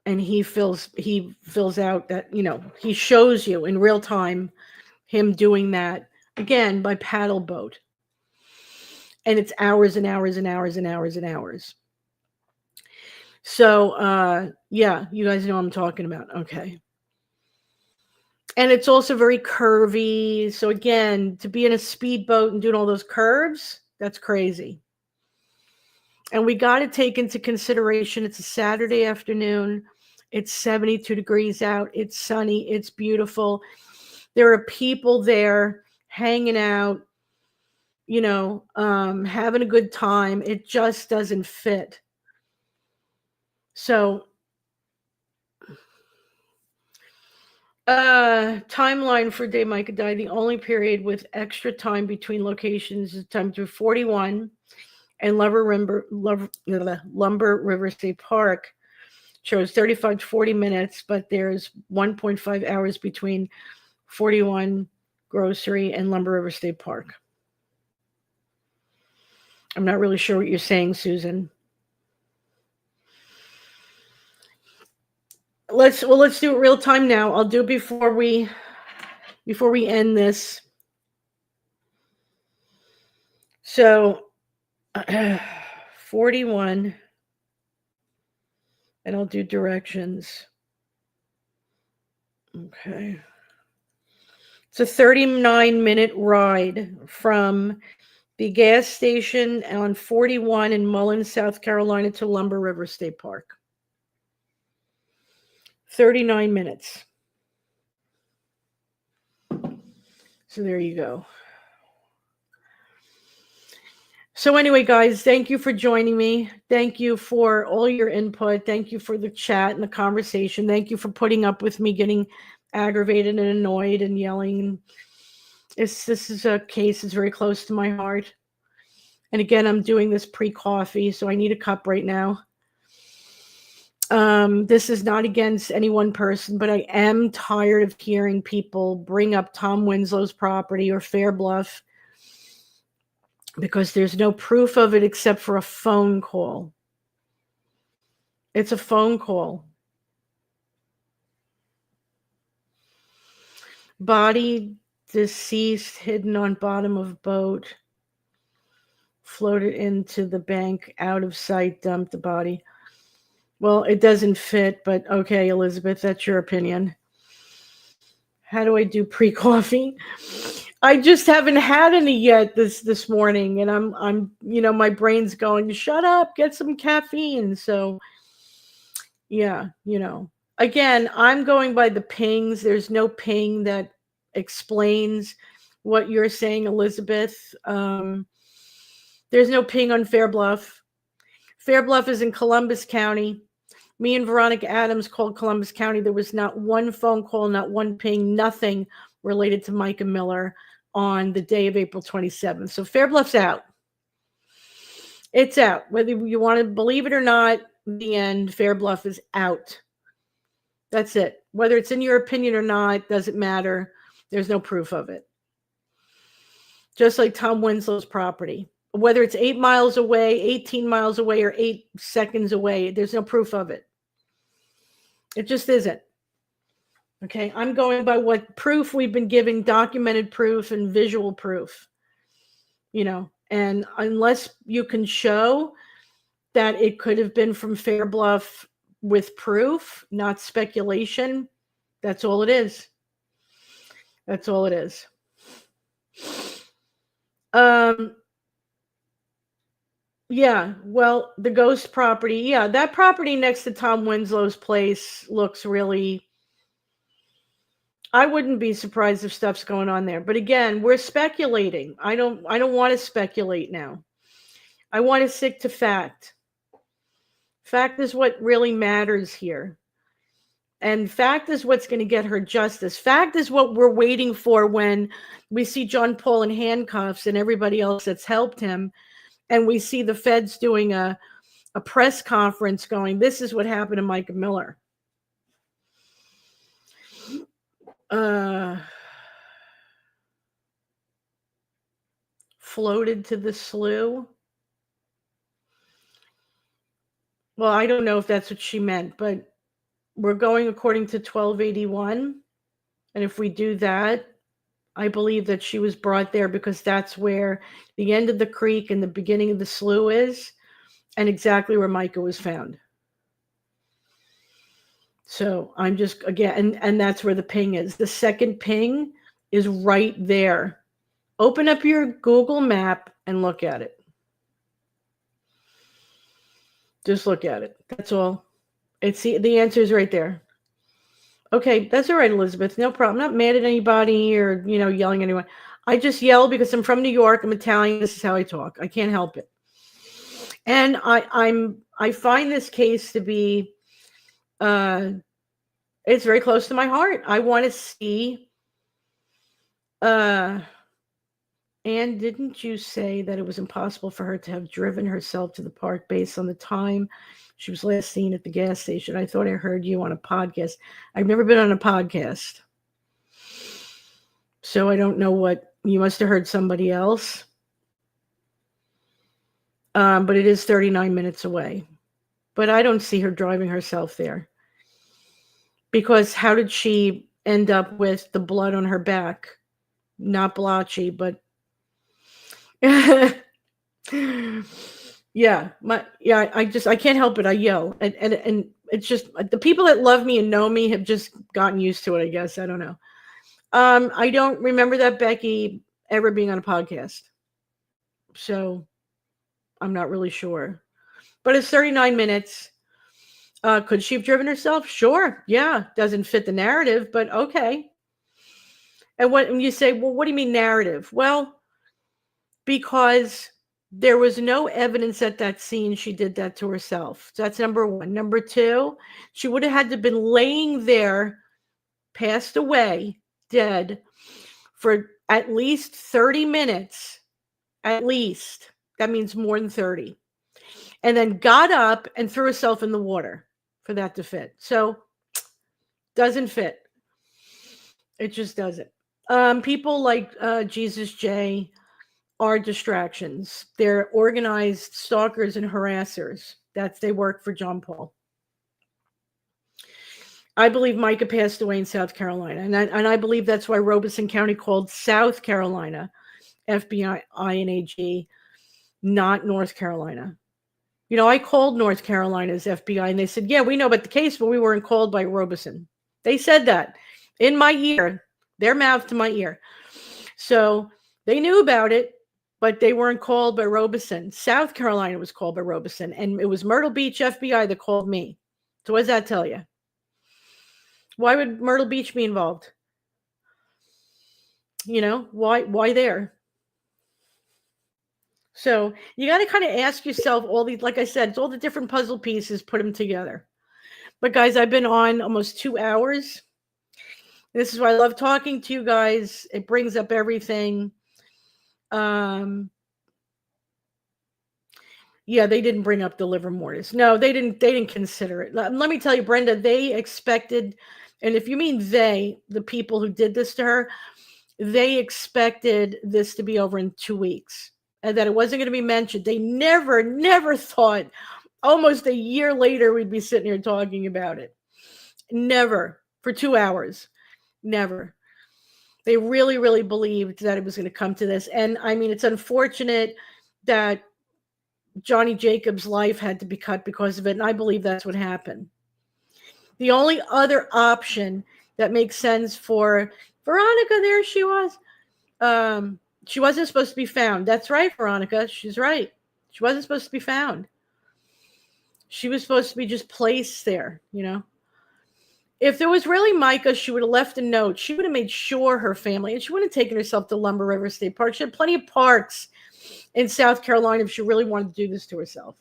And he fills out that, he shows you in real time him doing that, again, by paddle boat. And it's hours and hours and hours and hours and hours. So, yeah, you guys know what I'm talking about. Okay. And it's also very curvy. So again, to be in a speedboat and doing all those curves, that's crazy. And we got to take into consideration, it's a Saturday afternoon. It's 72 degrees out. It's sunny. It's beautiful. There are people there hanging out, having a good time. It just doesn't fit. So, timeline for day Mica died. The only period with extra time between locations is time to 41 and Lumber River State Park shows 35 to 40 minutes, but there's 1.5 hours between 41 Grocery and Lumber River State Park. I'm not really sure what you're saying, Susan. Let's do it real time now. I'll do it before we end this. So 41, and I'll do directions. Okay. It's a 39-minute ride from the gas station on 41 in Mullins, South Carolina to Lumber River State Park. 39 minutes. So there you go. So anyway, guys, thank you for joining me. Thank you for all your input. Thank you for the chat and the conversation. Thank you for putting up with me getting aggravated and annoyed and yelling. This is a case that's very close to my heart. And again, I'm doing this pre-coffee, so I need a cup right now. This is not against any one person, but I am tired of hearing people bring up Tom Winslow's property or Fair Bluff because there's no proof of it except for a phone call. It's a phone call. Body deceased, hidden on bottom of boat, floated into the bank, out of sight, dumped the body. Well, it doesn't fit, but okay, Elizabeth, that's your opinion. How do I do pre-coffee? I just haven't had any yet this morning, and I'm my brain's going, shut up, get some caffeine. So yeah, again, I'm going by the pings. There's no ping that explains what you're saying, Elizabeth. There's no ping on Fair Bluff. Fair Bluff is in Columbus County. Me and Veronica Adams called Columbus County. There was not one phone call, not one ping, nothing related to Mica Miller on the day of April 27th. So Fair Bluff's out. It's out. Whether you want to believe it or not, in the end, Fair Bluff is out. That's it. Whether it's in your opinion or not, doesn't matter. There's no proof of it. Just like Tom Winslow's property. Whether it's 8 miles away, 18 miles away, or 8 seconds away, there's no proof of it. It just isn't. Okay, I'm going by what proof we've been giving, documented proof and visual proof. And unless you can show that it could have been from Fair Bluff with proof, not speculation, that's all it is. That's all it is. Yeah, well, the ghost property, yeah, that property next to Tom Winslow's place looks really, I wouldn't be surprised if stuff's going on there. But again, we're speculating. I don't want to speculate now. I want to stick to fact. Fact is what really matters here. And fact is what's going to get her justice. Fact is what we're waiting for when we see John Paul in handcuffs and everybody else that's helped him. And we see the feds doing a press conference going, this is what happened to Mica Miller. Floated to the slough. Well, I don't know if that's what she meant, but we're going according to 1281. And if we do that, I believe that she was brought there because that's where the end of the creek and the beginning of the slough is, and exactly where Mica was found. So I'm just, again, and that's where the ping is. The second ping is right there. Open up your Google map and look at it. Just look at it. That's all. The answer is right there. Okay, that's all right, Elizabeth. No problem. I'm not mad at anybody or, yelling at anyone. I just yell because I'm from New York. I'm Italian. This is how I talk. I can't help it. And I find this case to be, it's very close to my heart. I want to see, and didn't you say that it was impossible for her to have driven herself to the park based on the time she was last seen at the gas station? I thought I heard you on a podcast. I've never been on a podcast. So I don't know what, you must have heard somebody else. But it is 39 minutes away. But I don't see her driving herself there. Because how did she end up with the blood on her back? Not blotchy, but I can't help it. I yell, and it's just the people that love me and know me have just gotten used to it. I guess I don't know. I don't remember that Becky ever being on a podcast. So I'm not really sure. But it's 39 minutes. Could she have driven herself? Sure. Yeah. Doesn't fit the narrative, but okay. And when you say, well, what do you mean narrative? Well, because there was no evidence at that scene she did that to herself. That's number one. Number two, she would have had to have been laying there, passed away, dead, for at least 30 minutes. At least. That means more than 30. And then got up and threw herself in the water for that to fit. So, doesn't fit. It just doesn't. People like Jesus J are distractions. They're organized stalkers and harassers. They work for John Paul. I believe Mica passed away in South Carolina, and I believe that's why Robeson County called South Carolina FBI and AG, not North Carolina. You know, I called North Carolina's FBI, and they said, yeah, we know about the case, but we weren't called by Robeson. They said that in my ear, their mouth to my ear. So they knew about it, but they weren't called by Robeson. South Carolina was called by Robeson, and it was Myrtle Beach FBI that called me. So what does that tell you? Why would Myrtle Beach be involved? You know, why there? So you got to kind of ask yourself all these, like I said, it's all the different puzzle pieces, put them together. But guys, I've been on almost 2 hours. This is why I love talking to you guys. It brings up everything. Yeah, they didn't bring up the livor mortis. No, they didn't consider it. Let me tell you, Brenda, they expected, and if you mean they, the people who did this to her, they expected this to be over in 2 weeks and that it wasn't going to be mentioned. They never thought almost a year later we'd be sitting here talking about it. Never. For 2 hours. Never. They really believed that it was going to come to this. And I mean, it's unfortunate that Johnny Jacobs' life had to be cut because of it. And I believe that's what happened. The only other option that makes sense for Veronica, there she was. She wasn't supposed to be found. That's right, Veronica. She's right. She wasn't supposed to be found. She was supposed to be just placed there, you know. If there was really Mica, she would have left a note. She would have made sure her family, and she wouldn't have taken herself to Lumber River State Park. She had plenty of parks in South Carolina if she really wanted to do this to herself.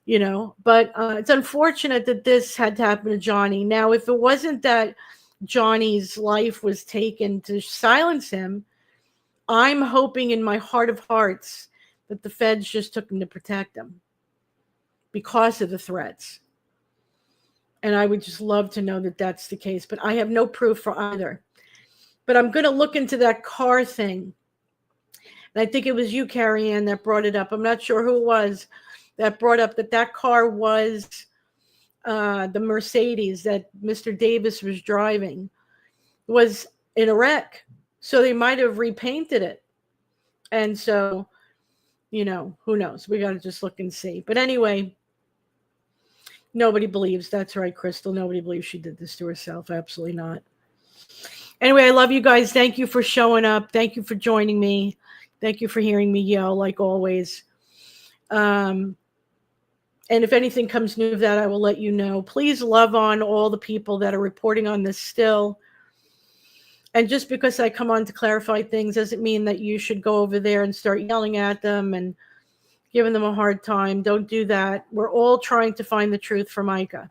You know, but it's unfortunate that this had to happen to Johnny. Now, if it wasn't that Johnny's life was taken to silence him, I'm hoping in my heart of hearts that the feds just took him to protect him because of the threats. And I would just love to know that that's the case, but I have no proof for either. But I'm going to look into that car thing. And I think it was you, Carrie Ann, that brought it up. I'm not sure who it was that brought up that car was the Mercedes that Mr. Davis was driving was in a wreck. So they might have repainted it. And so, you know, who knows? We got to just look and see. But anyway, nobody believes. That's right, Crystal. Nobody believes she did this to herself. Absolutely not. Anyway, I love you guys. Thank you for showing up. Thank you for joining me. Thank you for hearing me yell, like always. And if anything comes new of that, I will let you know. Please love on all the people that are reporting on this still. And just because I come on to clarify things doesn't mean that you should go over there and start yelling at them and giving them a hard time. Don't do that. We're all trying to find the truth for Mica.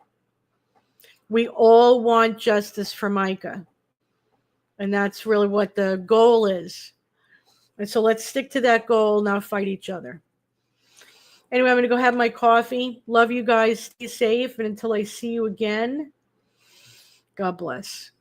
We all want justice for Mica. And that's really what the goal is. And so let's stick to that goal, not fight each other. Anyway, I'm going to go have my coffee. Love you guys. Stay safe. And until I see you again, God bless.